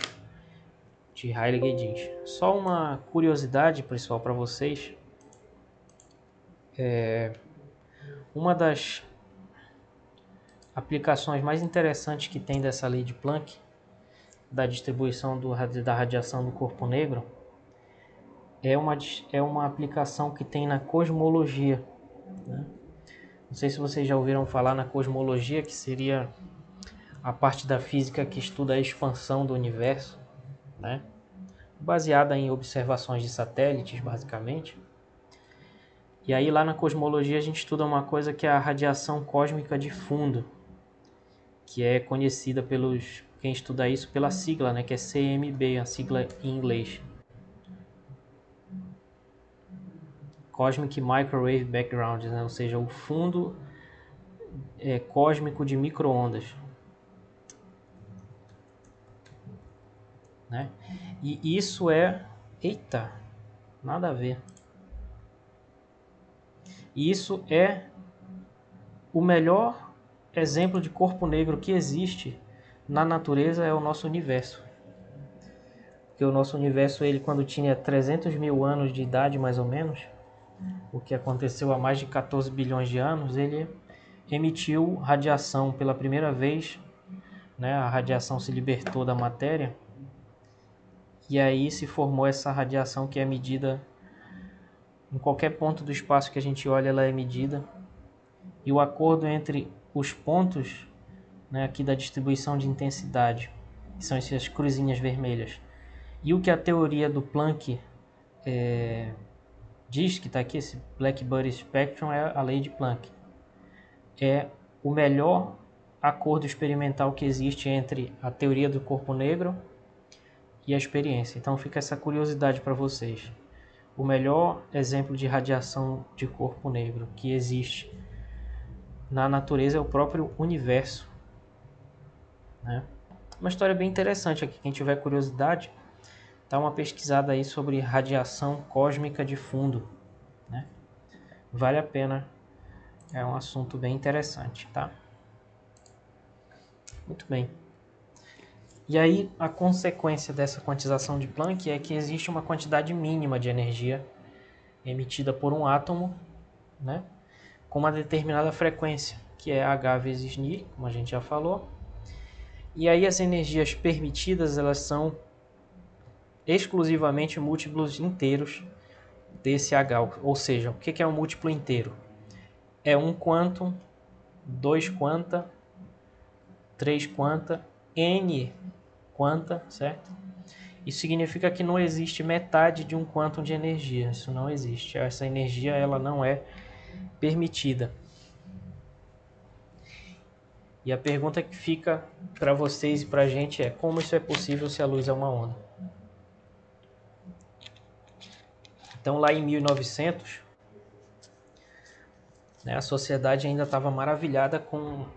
Speaker 1: de Rayleigh-Jeans. Só uma curiosidade, pessoal, para vocês. Uma das aplicações mais interessantes que tem dessa lei de Planck, da distribuição da radiação do corpo negro, é uma aplicação que tem na cosmologia, né? Não sei se vocês já ouviram falar na cosmologia, que seria a parte da física que estuda a expansão do universo, né? Baseada em observações de satélites, basicamente. E aí lá na cosmologia a gente estuda uma coisa que é a radiação cósmica de fundo, que é conhecida pelos quem estuda isso pela sigla, né, que é CMB, a sigla em inglês. Cosmic Microwave Background, né, ou seja, o fundo cósmico de micro-ondas, né? E isso eita, nada a ver. E isso é o melhor exemplo de corpo negro que existe na natureza, é o nosso universo. Porque o nosso universo, ele quando tinha 300 mil anos de idade, mais ou menos, o que aconteceu há mais de 14 bilhões de anos, ele emitiu radiação pela primeira vez, né? A radiação se libertou da matéria e aí se formou essa radiação que é medida em qualquer ponto do espaço que a gente olha, ela é medida. E o acordo entre os pontos, né, aqui da distribuição de intensidade, que são essas cruzinhas vermelhas, e o que a teoria do Planck diz, que está aqui, esse Black Body Spectrum, é a lei de Planck. É o melhor acordo experimental que existe entre a teoria do corpo negro e a experiência. Então fica essa curiosidade para vocês. O melhor exemplo de radiação de corpo negro que existe na natureza é o próprio universo, né? Uma história bem interessante aqui, quem tiver curiosidade, dá uma pesquisada aí sobre radiação cósmica de fundo, né? Vale a pena, é um assunto bem interessante, tá? Muito bem. E aí, a consequência dessa quantização de Planck é que existe uma quantidade mínima de energia emitida por um átomo, né, com uma determinada frequência, que é H vezes Ni, como a gente já falou. E aí as energias permitidas, elas são exclusivamente múltiplos inteiros desse H. Ou seja, o que é um múltiplo inteiro? É um quantum, 2 quanta, 3 quanta, N quanta, certo? Isso significa que não existe metade de um quantum de energia. Isso não existe. Essa energia, ela não é permitida. E a pergunta que fica para vocês e para a gente é: como isso é possível se a luz é uma onda? Então, lá em 1900, né, a sociedade ainda estava maravilhada com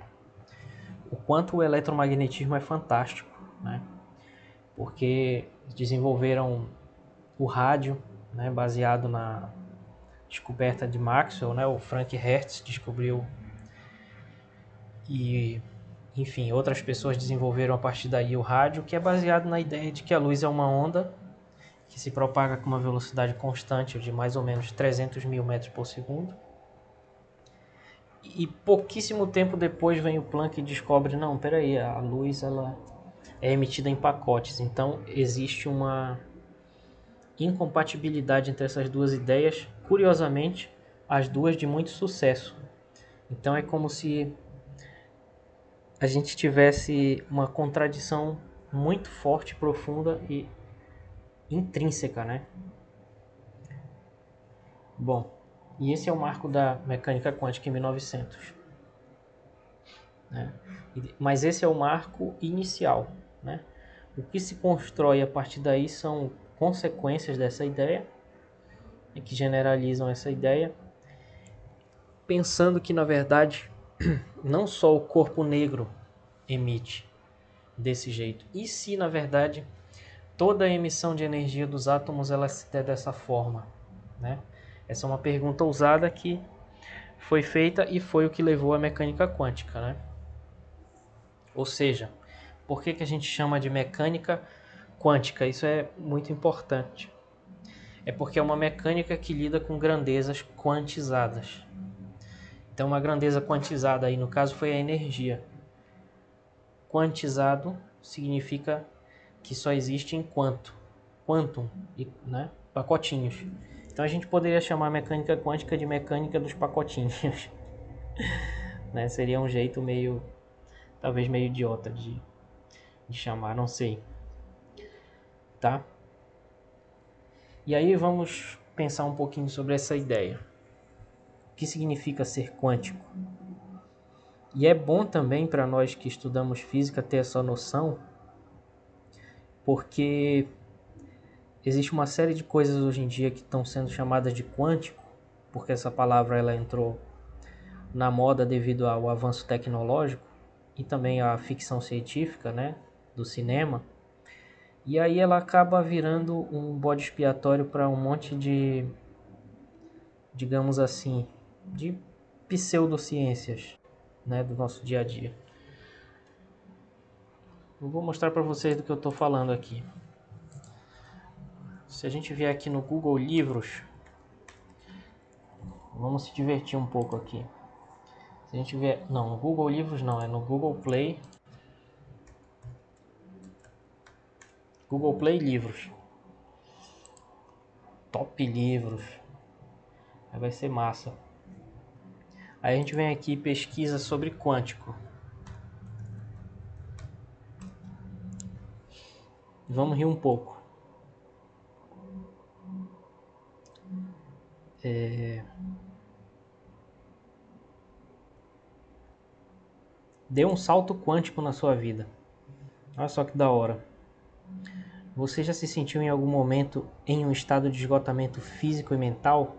Speaker 1: o quanto o eletromagnetismo é fantástico, né? Porque desenvolveram o rádio, né, baseado na descoberta de Maxwell, né? O Frank Hertz descobriu e, enfim, outras pessoas desenvolveram a partir daí o rádio, que é baseado na ideia de que a luz é uma onda que se propaga com uma velocidade constante de mais ou menos 300 mil metros por segundo. E pouquíssimo tempo depois vem o Planck e descobre, não, peraí, a luz ela é emitida em pacotes, então existe uma incompatibilidade entre essas duas ideias, curiosamente, as duas de muito sucesso. Então é como se a gente tivesse uma contradição muito forte, profunda e intrínseca, né? Bom, e esse é o marco da mecânica quântica em 1900. Né? Mas esse é o marco inicial, né? O que se constrói a partir daí são consequências dessa ideia, que generalizam essa ideia, pensando que, na verdade, não só o corpo negro emite desse jeito. E se, na verdade, toda a emissão de energia dos átomos ela se der dessa forma, né? Essa é uma pergunta ousada que foi feita e foi o que levou à mecânica quântica, né? Ou seja, por que a gente chama de mecânica quântica? Isso é muito importante. É porque é uma mecânica que lida com grandezas quantizadas. Então, uma grandeza quantizada aí, no caso, foi a energia. Quantizado significa que só existe em quantum, né? Pacotinhos. Então, a gente poderia chamar a mecânica quântica de mecânica dos pacotinhos. Né? Seria um jeito meio, talvez meio idiota de chamar, não sei. Tá? E aí vamos pensar um pouquinho sobre essa ideia. O que significa ser quântico? E é bom também para nós que estudamos física ter essa noção, porque existe uma série de coisas hoje em dia que estão sendo chamadas de quântico, porque essa palavra ela entrou na moda devido ao avanço tecnológico e também à ficção científica, né, do cinema. E aí ela acaba virando um bode expiatório para um monte de, digamos assim, de pseudociências, né, do nosso dia a dia. Eu vou mostrar para vocês do que eu estou falando aqui. Se a gente vier aqui no Google Livros, vamos se divertir um pouco aqui. Se a gente vier, não, no Google Livros não, é no Google Play. Google Play Livros. Top Livros. Aí vai ser massa. Aí a gente vem aqui e pesquisa sobre quântico. Vamos rir um pouco. Dê um salto quântico na sua vida. Olha só que da hora. Você já se sentiu em algum momento em um estado de esgotamento físico e mental?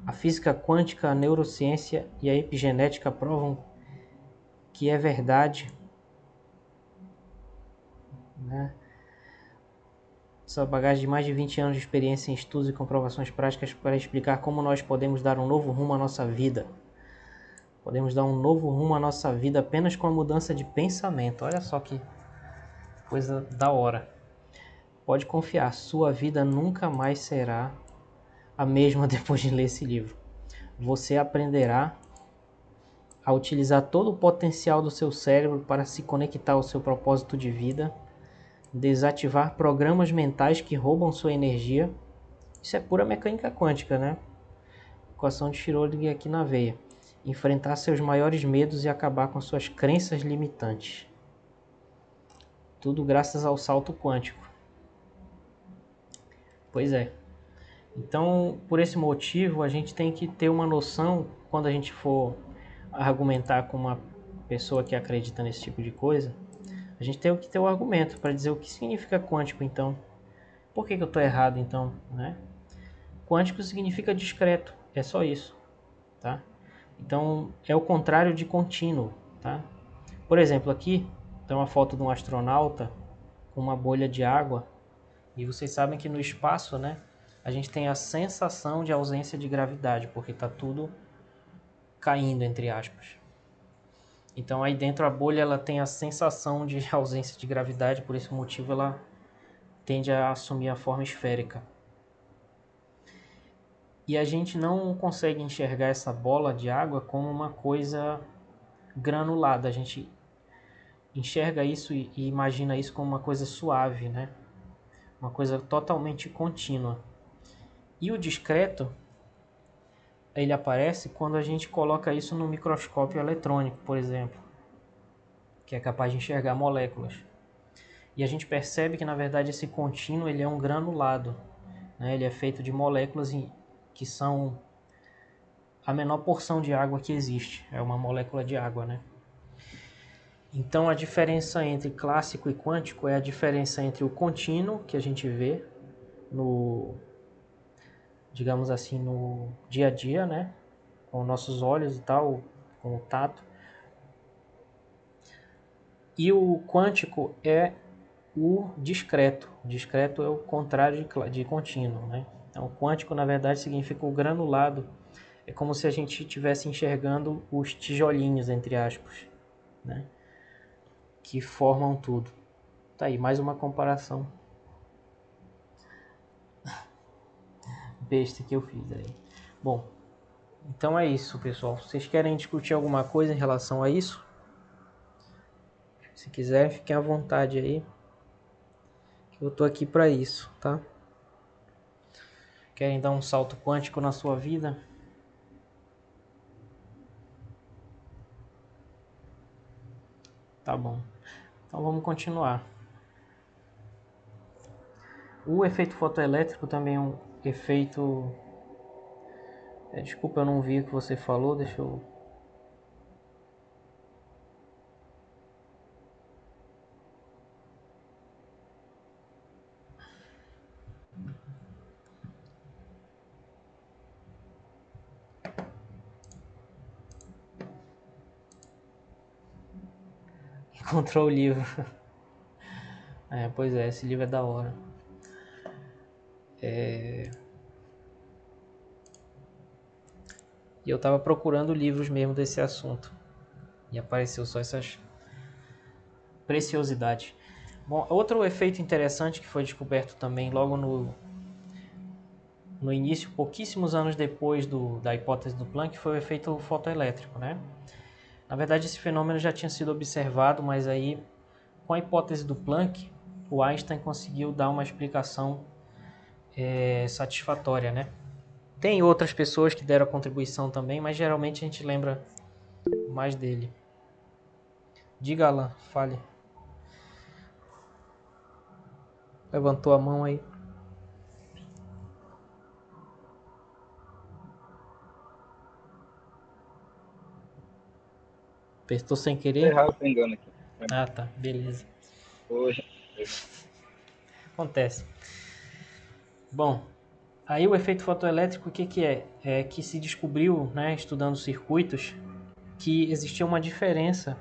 Speaker 1: A física quântica, a neurociência e a epigenética provam que é verdade, né? Sua bagagem de mais de 20 anos de experiência em estudos e comprovações práticas para explicar como nós podemos dar um novo rumo à nossa vida. Podemos dar um novo rumo à nossa vida apenas com a mudança de pensamento. Olha só que coisa da hora. Pode confiar, sua vida nunca mais será a mesma depois de ler esse livro. Você aprenderá a utilizar todo o potencial do seu cérebro para se conectar ao seu propósito de vida, desativar programas mentais que roubam sua energia. Isso é pura mecânica quântica, né? Equação de Schrödinger aqui na veia. Enfrentar seus maiores medos e acabar com suas crenças limitantes. Tudo graças ao salto quântico. Pois é. Então, por esse motivo, a gente tem que ter uma noção, quando a gente for argumentar com uma pessoa que acredita nesse tipo de coisa, a gente tem que ter o argumento para dizer o que significa quântico, então. Por que eu estou errado, então, né? Quântico significa discreto, é só isso, tá? Então, é o contrário de contínuo, tá? Por exemplo, aqui tem uma foto de um astronauta com uma bolha de água, e vocês sabem que no espaço, né, a gente tem a sensação de ausência de gravidade, porque está tudo caindo, entre aspas. Então aí dentro a bolha ela tem a sensação de ausência de gravidade, por esse motivo ela tende a assumir a forma esférica. E a gente não consegue enxergar essa bola de água como uma coisa granulada. A gente enxerga isso e imagina isso como uma coisa suave, né? Uma coisa totalmente contínua. E o discreto, ele aparece quando a gente coloca isso no microscópio eletrônico, por exemplo, que é capaz de enxergar moléculas. E a gente percebe que, na verdade, esse contínuo ele é um granulado, né? Ele é feito de moléculas que são a menor porção de água que existe. É uma molécula de água, né? Então, a diferença entre clássico e quântico é a diferença entre o contínuo, que a gente vê no, digamos assim, no dia a dia, né? com nossos olhos e tal, com o tato. E o quântico é o discreto. Discreto é o contrário de contínuo, né? Então, o quântico, na verdade, significa o granulado. É como se a gente estivesse enxergando os tijolinhos, entre aspas, né? Que formam tudo. Tá aí, mais uma comparação besta que eu fiz aí. Bom, então é isso, pessoal. Vocês querem discutir alguma coisa em relação a isso? Se quiserem, fiquem à vontade aí. Eu tô aqui para isso, tá? Querem dar um salto quântico na sua vida? Tá bom. Então vamos continuar. O efeito fotoelétrico também é um efeito... desculpa, eu não vi o que você falou, deixa eu... Encontrou o livro. Pois é, esse livro é da hora. E eu tava procurando livros mesmo desse assunto. E apareceu só essas preciosidades. Bom, outro efeito interessante que foi descoberto também logo no início, pouquíssimos anos depois da hipótese do Planck, foi o efeito fotoelétrico, né? Na verdade, esse fenômeno já tinha sido observado, mas aí, com a hipótese do Planck, o Einstein conseguiu dar uma explicação satisfatória, né? Tem outras pessoas que deram a contribuição também, mas geralmente a gente lembra mais dele. Diga, Alan, fale. Levantou a mão aí. Apertou sem querer?
Speaker 2: Errado, tô engano aqui.
Speaker 1: Ah, tá. Beleza.
Speaker 2: Oi.
Speaker 1: Acontece. Bom, aí o efeito fotoelétrico, o que é? É que se descobriu, né, estudando circuitos, que existia uma diferença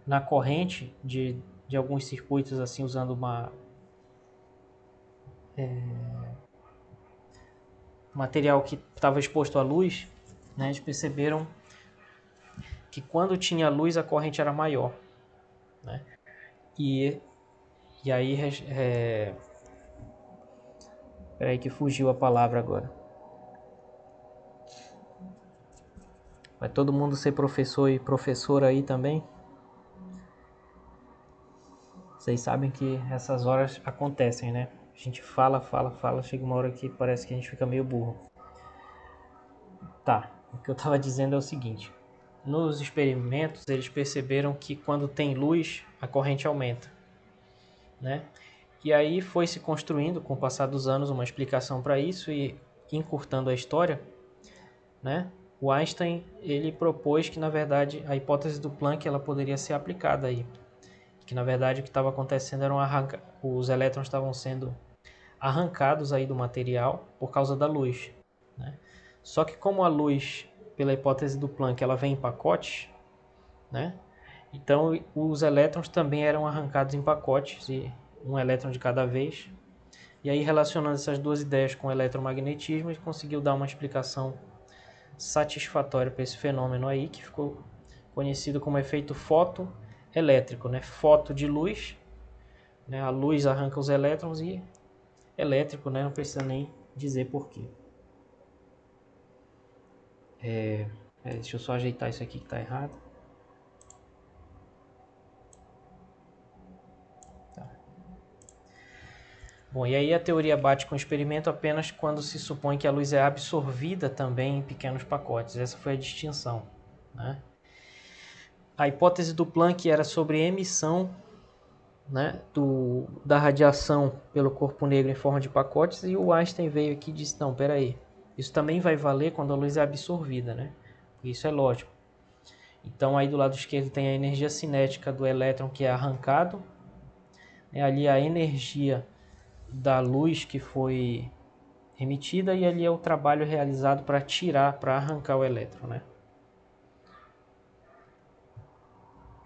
Speaker 1: na corrente de alguns circuitos, assim, usando material que estava exposto à luz, né, eles perceberam que quando tinha luz a corrente era maior, né? E aí, peraí que fugiu a palavra agora. Vai todo mundo ser professor e professora aí também? Vocês sabem que essas horas acontecem, né? A gente fala, chega uma hora que parece que a gente fica meio burro. Tá, o que eu estava dizendo é o seguinte. Nos experimentos, eles perceberam que quando tem luz, a corrente aumenta, né? E aí foi se construindo, com o passar dos anos, uma explicação para isso e encurtando a história, né? O Einstein, ele propôs que, na verdade, a hipótese do Planck ela poderia ser aplicada aí. Que, na verdade, o que estava acontecendo era os elétrons estavam sendo arrancados aí do material por causa da luz, né? Só que como a luz, pela hipótese do Planck, ela vem em pacotes, né? Então os elétrons também eram arrancados em pacotes, e um elétron de cada vez. E aí, relacionando essas duas ideias com o eletromagnetismo, ele conseguiu dar uma explicação satisfatória para esse fenômeno aí, que ficou conhecido como efeito fotoelétrico, né? Foto de luz, né? A luz arranca os elétrons, e elétrico, né? Não precisa nem dizer porquê. Deixa eu só ajeitar isso aqui que está errado. Tá. Bom, e aí a teoria bate com o experimento apenas quando se supõe que a luz é absorvida também em pequenos pacotes. Essa foi a distinção, né? A hipótese do Planck era sobre emissão, né, da radiação pelo corpo negro em forma de pacotes, e o Einstein veio aqui e disse, não, peraí, isso também vai valer quando a luz é absorvida, né? Isso é lógico. Então aí do lado esquerdo tem a energia cinética do elétron que é arrancado, né? Ali a energia da luz que foi emitida e ali é o trabalho realizado para tirar, para arrancar o elétron, né?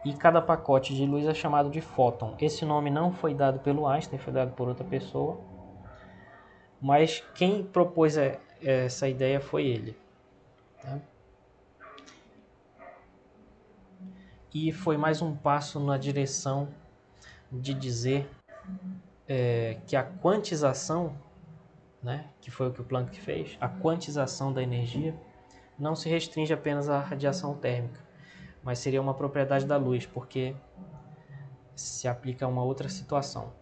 Speaker 1: E cada pacote de luz é chamado de fóton. Esse nome não foi dado pelo Einstein, foi dado por outra pessoa. Mas quem propôs essa ideia foi ele. Tá? E foi mais um passo na direção de dizer que a quantização, né, que foi o que o Planck fez, a quantização da energia não se restringe apenas à radiação térmica, mas seria uma propriedade da luz, porque se aplica a uma outra situação.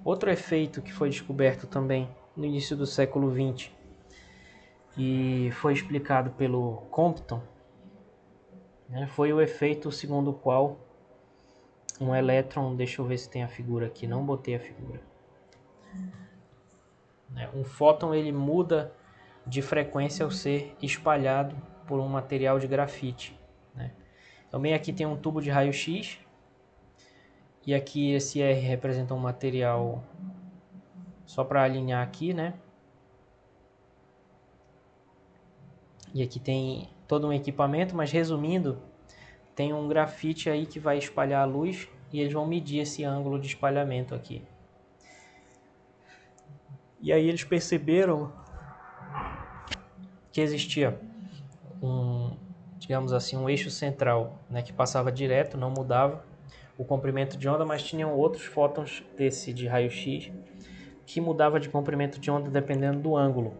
Speaker 1: Outro efeito que foi descoberto também no início do século XX e foi explicado pelo Compton, né, foi o efeito segundo o qual um elétron, deixa eu ver se tem a figura aqui, não botei a figura. Um fóton ele muda de frequência ao ser espalhado por um material de grafite. Né? Também aqui tem um tubo de raio-x e aqui esse R representa um material, só para alinhar aqui, né? E aqui tem todo um equipamento, mas resumindo, tem um grafite aí que vai espalhar a luz e eles vão medir esse ângulo de espalhamento aqui. E aí eles perceberam que existia digamos assim, um eixo central, né, que passava direto, não mudava o comprimento de onda, mas tinham outros fótons desse de raio-x que mudava de comprimento de onda dependendo do ângulo.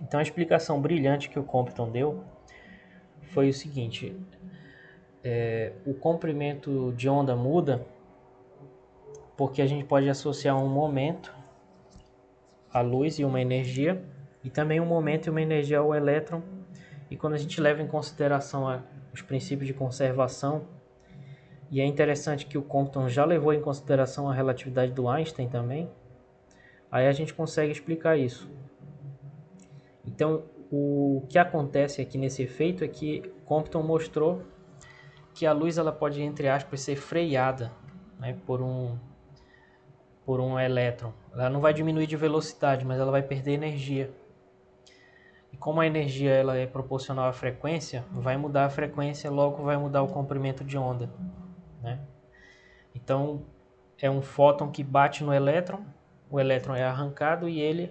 Speaker 1: Então a explicação brilhante que o Compton deu foi o seguinte: o comprimento de onda muda porque a gente pode associar um momento à luz e uma energia, e também um momento e uma energia ao elétron. E quando a gente leva em consideração os princípios de conservação, e é interessante que o Compton já levou em consideração a relatividade do Einstein também, aí a gente consegue explicar isso. Então, o que acontece aqui nesse efeito é que Compton mostrou que a luz ela pode, entre aspas, ser freada, né, por um elétron. Ela não vai diminuir de velocidade, mas ela vai perder energia. E como a energia ela é proporcional à frequência, vai mudar a frequência, logo vai mudar o comprimento de onda. Né? Então, é um fóton que bate no elétron, o elétron é arrancado e ele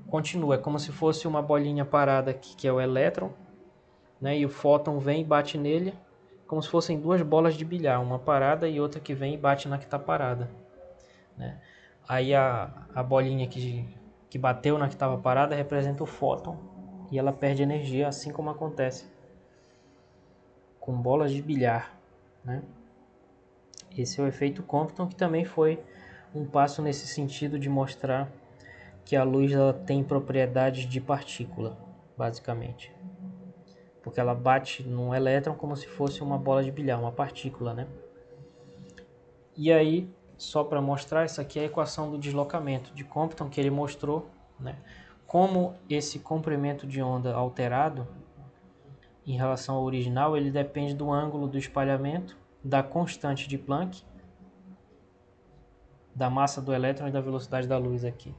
Speaker 1: continua. É como se fosse uma bolinha parada aqui, que é o elétron, né? E o fóton vem e bate nele, como se fossem duas bolas de bilhar, uma parada e outra que vem e bate na que está parada. Né? Aí a bolinha que bateu na que estava parada representa o fóton e ela perde energia, assim como acontece com bolas de bilhar. Né? Esse é o efeito Compton, que também foi um passo nesse sentido de mostrar que a luz ela tem propriedades de partícula, basicamente. Porque ela bate num elétron como se fosse uma bola de bilhar, uma partícula, né? E aí, só para mostrar, isso aqui é a equação do deslocamento de Compton que ele mostrou, né? Como esse comprimento de onda alterado em relação ao original, ele depende do ângulo do espalhamento, da constante de Planck, da massa do elétron e da velocidade da luz aqui.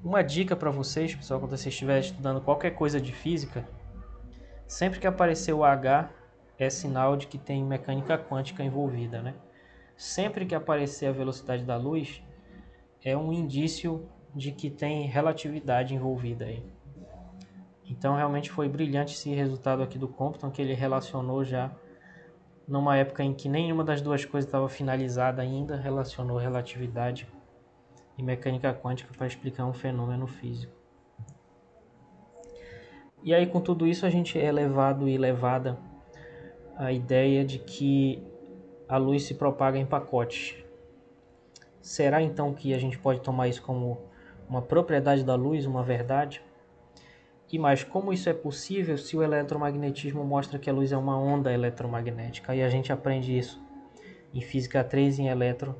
Speaker 1: Uma dica para vocês, pessoal, quando vocês estiverem estudando qualquer coisa de física, sempre que aparecer o H, é sinal de que tem mecânica quântica envolvida, né? Sempre que aparecer a velocidade da luz, é um indício de que tem relatividade envolvida aí. Então realmente foi brilhante esse resultado aqui do Compton, que ele relacionou já numa época em que nenhuma das duas coisas estava finalizada ainda, relacionou relatividade e mecânica quântica para explicar um fenômeno físico. E aí com tudo isso a gente é levado e levada à ideia de que a luz se propaga em pacotes. Será então que a gente pode tomar isso como uma propriedade da luz, uma verdade? E mais, como isso é possível se o eletromagnetismo mostra que a luz é uma onda eletromagnética? E a gente aprende isso em Física 3, em eletro,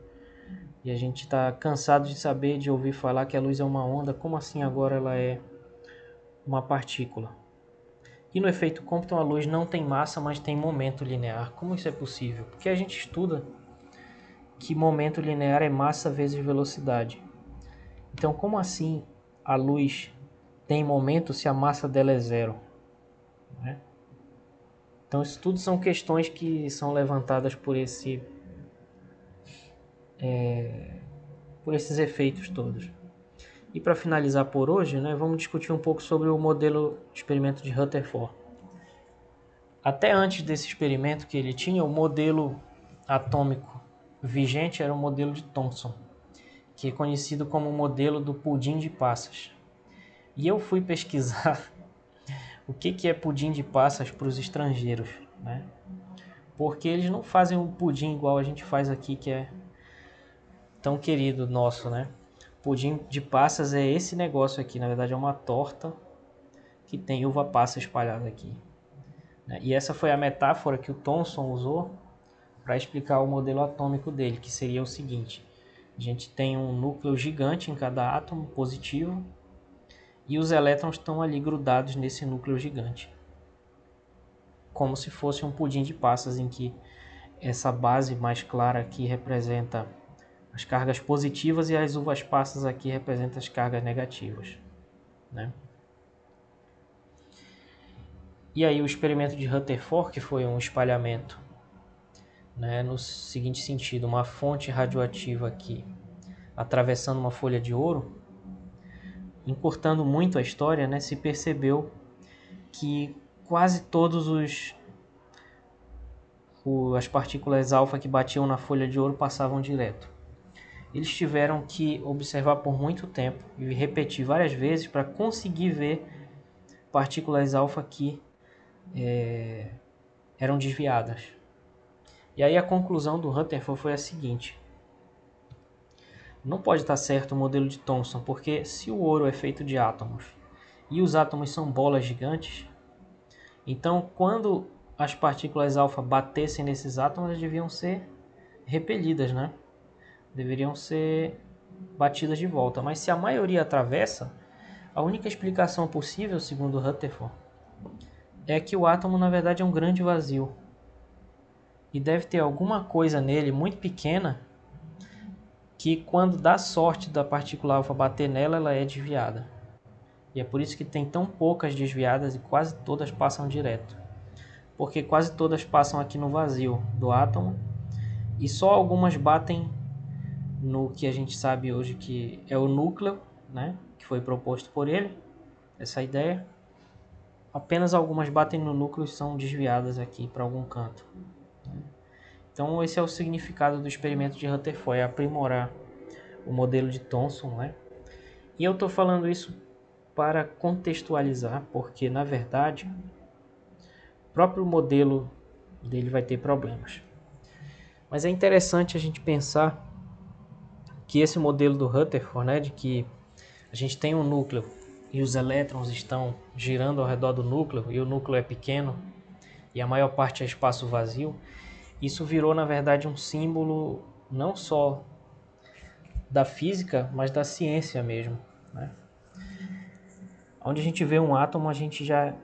Speaker 1: e a gente está cansado de saber, de ouvir falar que a luz é uma onda. Como assim agora ela é uma partícula? E no efeito Compton a luz não tem massa, mas tem momento linear. Como isso é possível? Porque a gente estuda que momento linear é massa vezes velocidade. Então, como assim a luz tem momento se a massa dela é zero, né? Então, isso tudo são questões que são levantadas por esses efeitos todos. E para finalizar por hoje, né, vamos discutir um pouco sobre o modelo de experimento de Rutherford. Até antes desse experimento que ele tinha, o modelo atômico vigente era o modelo de Thomson, que é conhecido como o modelo do pudim de passas. E eu fui pesquisar o que é pudim de passas para os estrangeiros, né? Porque eles não fazem um pudim igual a gente faz aqui, que é tão querido nosso, né? Pudim de passas é esse negócio aqui, na verdade é uma torta que tem uva passa espalhada aqui, né? E essa foi a metáfora que o Thomson usou para explicar o modelo atômico dele, que seria o seguinte: a gente tem um núcleo gigante em cada átomo positivo e os elétrons estão ali grudados nesse núcleo gigante, como se fosse um pudim de passas em que essa base mais clara aqui representa as cargas positivas e as uvas passas aqui representam as cargas negativas, né? E aí o experimento de Rutherford, que foi um espalhamento, né, no seguinte sentido: uma fonte radioativa aqui atravessando uma folha de ouro, encurtando muito a história, né, se percebeu que quase todos as partículas alfa que batiam na folha de ouro passavam direto. Eles tiveram que observar por muito tempo e repetir várias vezes para conseguir ver partículas alfa que eram desviadas. E aí a conclusão do Rutherford foi a seguinte: não pode estar certo o modelo de Thomson, porque se o ouro é feito de átomos e os átomos são bolas gigantes, então quando as partículas alfa batessem nesses átomos, elas deviam ser repelidas, né? Deveriam ser batidas de volta. Mas se a maioria atravessa, a única explicação possível, segundo Rutherford, é que o átomo na verdade é um grande vazio. E deve ter alguma coisa nele muito pequena que, quando dá sorte da partícula alfa bater nela, ela é desviada. E é por isso que tem tão poucas desviadas e quase todas passam direto. Porque quase todas passam aqui no vazio do átomo e só algumas batem no que a gente sabe hoje que é o núcleo, né, que foi proposto por ele, essa ideia. Apenas algumas batem no núcleo e são desviadas aqui para algum canto. Então esse é o significado do experimento de Rutherford, é aprimorar o modelo de Thomson, né? E eu estou falando isso para contextualizar, porque na verdade o próprio modelo dele vai ter problemas. Mas é interessante a gente pensar que esse modelo do Rutherford, né, de que a gente tem um núcleo e os elétrons estão girando ao redor do núcleo e o núcleo é pequeno e a maior parte é espaço vazio, isso virou na verdade um símbolo não só da física, mas da ciência mesmo, né? Onde a gente vê um átomo, a gente já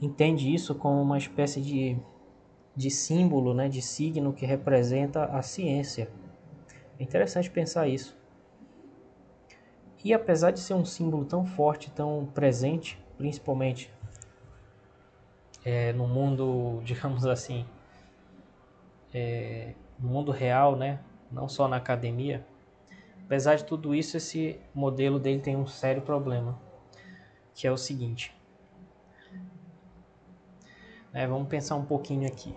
Speaker 1: entende isso como uma espécie de símbolo, né, de signo que representa a ciência. É interessante pensar isso. E apesar de ser um símbolo tão forte, tão presente, principalmente no mundo, digamos assim, no mundo real, né, não só na academia, apesar de tudo isso, esse modelo dele tem um sério problema, que é o seguinte. Vamos pensar um pouquinho aqui.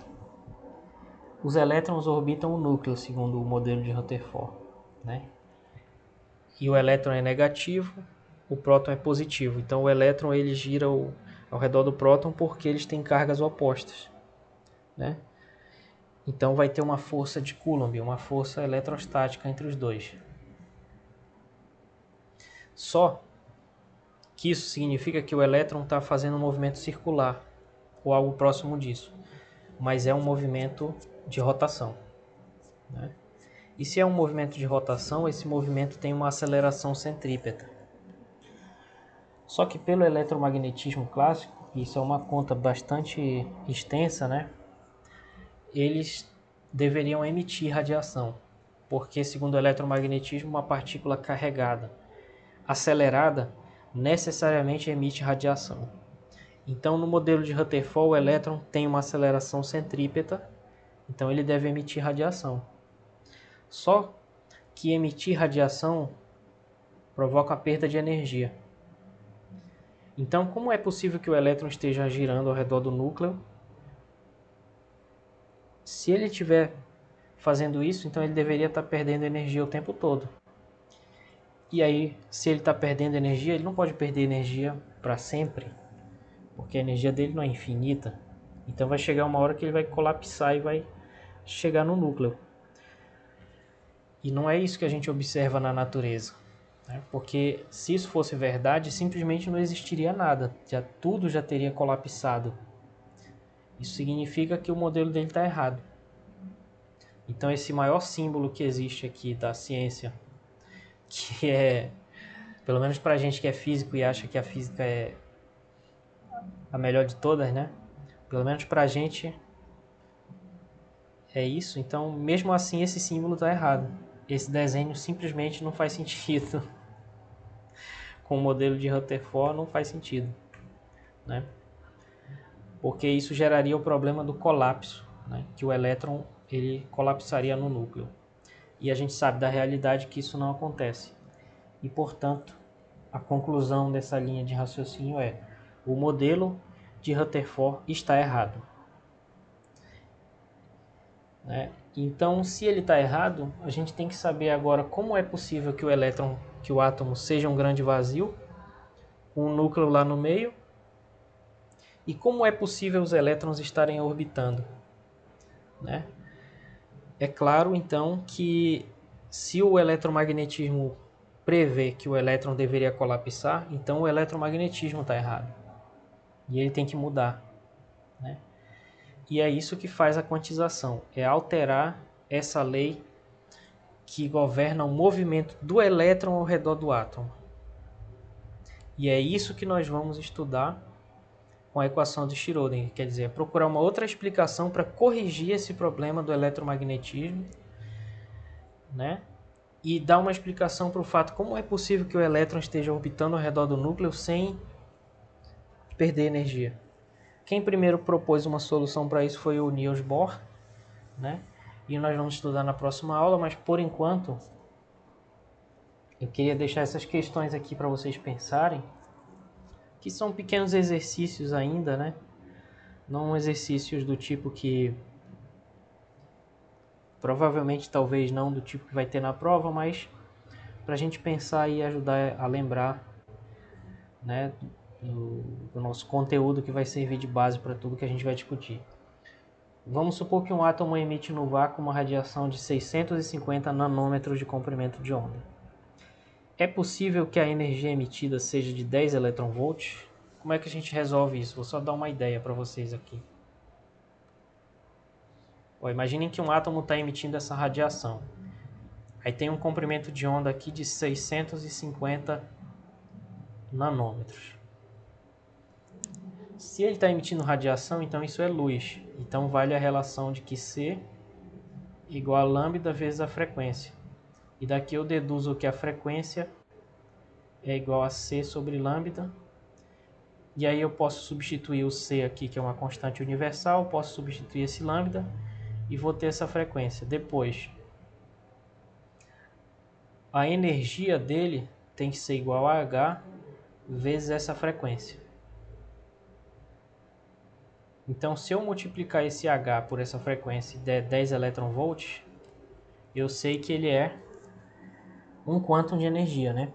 Speaker 1: Os elétrons orbitam o núcleo, segundo o modelo de Rutherford, né? E o elétron é negativo, o próton é positivo. Então o elétron ele gira ao redor do próton porque eles têm cargas opostas, né? Então vai ter uma força de Coulomb, uma força eletrostática entre os dois. Só que isso significa que o elétron está fazendo um movimento circular, ou algo próximo disso. Mas é um movimento de rotação, né? E se é um movimento de rotação, esse movimento tem uma aceleração centrípeta. Só que pelo eletromagnetismo clássico, isso é uma conta bastante extensa, né? Eles deveriam emitir radiação. porque, segundo o eletromagnetismo, uma partícula carregada, acelerada, necessariamente emite radiação. Então, no modelo de Rutherford, o elétron tem uma aceleração centrípeta, então ele deve emitir radiação. Só que emitir radiação provoca a perda de energia. Então, como é possível que o elétron esteja girando ao redor do núcleo? Se ele estiver fazendo isso, então ele deveria estar perdendo energia o tempo todo. E aí, se ele está perdendo energia, ele não pode perder energia para sempre, porque a energia dele não é infinita. Então vai chegar uma hora que ele vai colapsar e vai chegar no núcleo. E não é isso que a gente observa na natureza, né? Porque se isso fosse verdade, simplesmente não existiria nada, tudo já teria colapsado. Isso significa que o modelo dele está errado. Então esse maior símbolo que existe aqui da ciência, que é, pelo menos para a gente que é físico e acha que a física é a melhor de todas, né? Pelo menos para a gente é isso. Então, mesmo assim, esse símbolo está errado. Esse desenho simplesmente não faz sentido. Com o modelo de Rutherford não faz sentido, né? Porque isso geraria o problema do colapso, né? Que o elétron ele colapsaria no núcleo. E a gente sabe da realidade que isso não acontece. E, portanto, a conclusão dessa linha de raciocínio é: o modelo de Rutherford está errado, né? Então, se ele está errado, a gente tem que saber agora como é possível que o elétron, que o átomo seja um grande vazio, com um núcleo lá no meio, e como é possível os elétrons estarem orbitando, né? É claro, então, que se o eletromagnetismo prevê que o elétron deveria colapsar, então o eletromagnetismo está errado. E ele tem que mudar, né? E é isso que faz a quantização, é alterar essa lei que governa o movimento do elétron ao redor do átomo. E é isso que nós vamos estudar com a equação de Schrödinger, quer dizer, procurar uma outra explicação para corrigir esse problema do eletromagnetismo, né? E dar uma explicação para o fato como é possível que o elétron esteja orbitando ao redor do núcleo sem perder energia. Quem primeiro propôs uma solução para isso foi o Niels Bohr, né? E nós vamos estudar na próxima aula, mas por enquanto eu queria deixar essas questões aqui para vocês pensarem, que são pequenos exercícios ainda, né? Não exercícios do tipo que provavelmente talvez não do tipo que vai ter na prova, mas para a gente pensar e ajudar a lembrar, né, do nosso conteúdo que vai servir de base para tudo que a gente vai discutir. Vamos supor que um átomo emite no vácuo uma radiação de 650 nanômetros de comprimento de onda. É possível que a energia emitida seja de 10 eletronvolts? Como é que a gente resolve isso? Vou só dar uma ideia para vocês aqui. Imaginem que um átomo está emitindo essa radiação. Aí tem um comprimento de onda aqui de 650 nanômetros. Se ele está emitindo radiação, então isso é luz. Então vale a relação de que C igual a lambda vezes a frequência. E daqui eu deduzo que a frequência é igual a C sobre lambda. E aí eu posso substituir o C aqui, que é uma constante universal, posso substituir esse lambda e vou ter essa frequência. Depois, a energia dele tem que ser igual a H vezes essa frequência. Então, se eu multiplicar esse H por essa frequência e der 10 eletronvolts, eu sei que ele é um quantum de energia, né?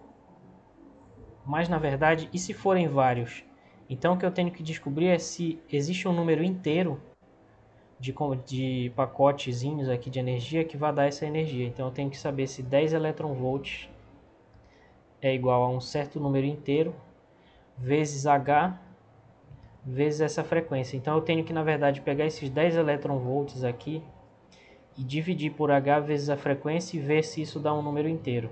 Speaker 1: Mas, na verdade, e se forem vários? Então, o que eu tenho que descobrir é se existe um número inteiro de pacotezinhos aqui de energia que vai dar essa energia. Então, eu tenho que saber se 10 eletronvolts é igual a um certo número inteiro vezes H vezes essa frequência. Então eu tenho que, na verdade, pegar esses 10 eletronvolts aqui e dividir por H vezes a frequência e ver se isso dá um número inteiro.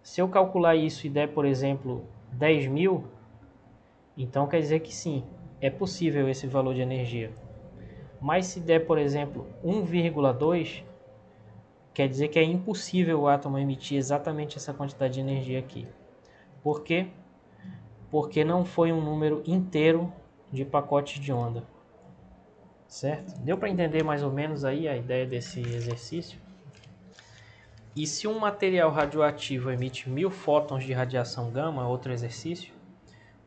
Speaker 1: Se eu calcular isso e der, por exemplo, 10.000, então quer dizer que sim, é possível esse valor de energia. Mas se der, por exemplo, 1,2, quer dizer que é impossível o átomo emitir exatamente essa quantidade de energia aqui. Por quê? Porque não foi um número inteiro de pacotes de onda. Certo? Deu para entender mais ou menos aí a ideia desse exercício? E se um material radioativo emite 1000 fótons de radiação gama, outro exercício,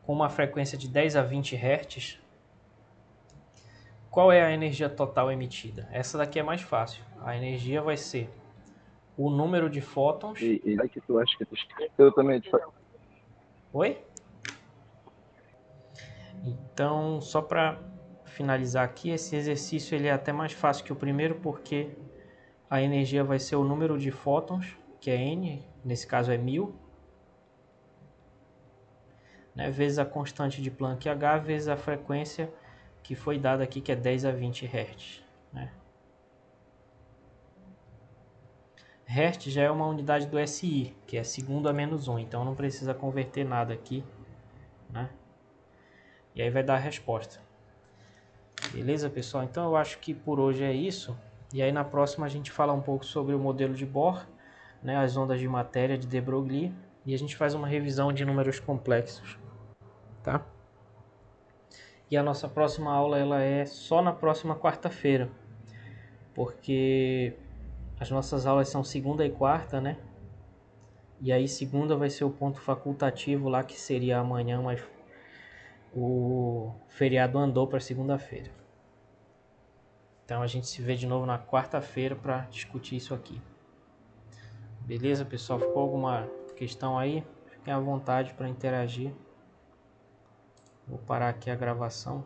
Speaker 1: com uma frequência de 10 a 20 Hz, qual é a energia total emitida? Essa daqui é mais fácil. A energia vai ser o número de fótons.
Speaker 2: E aí que tu acha que eu também.
Speaker 1: Oi? Então, só para finalizar aqui, esse exercício ele é até mais fácil que o primeiro, porque a energia vai ser o número de fótons, que é N, nesse caso é 1000, né, vezes a constante de Planck H, vezes a frequência que foi dada aqui, que é 10 a 20 Hz. Né? Hertz já é uma unidade do SI, que é segundo a menos 1, então não precisa converter nada aqui. Né? E aí vai dar a resposta. Beleza, pessoal? Então eu acho que por hoje é isso. E aí na próxima a gente fala um pouco sobre o modelo de Bohr, né, as ondas de matéria de de Broglie, e a gente faz uma revisão de números complexos. Tá? E a nossa próxima aula ela é só na próxima quarta-feira, porque as nossas aulas são segunda e quarta, né? E aí segunda vai ser o ponto facultativo lá, que seria amanhã, mas o feriado andou para segunda-feira. Então a gente se vê de novo na quarta-feira para discutir isso aqui. Beleza, pessoal? Ficou alguma questão aí? Fiquem à vontade para interagir. Vou parar aqui a gravação.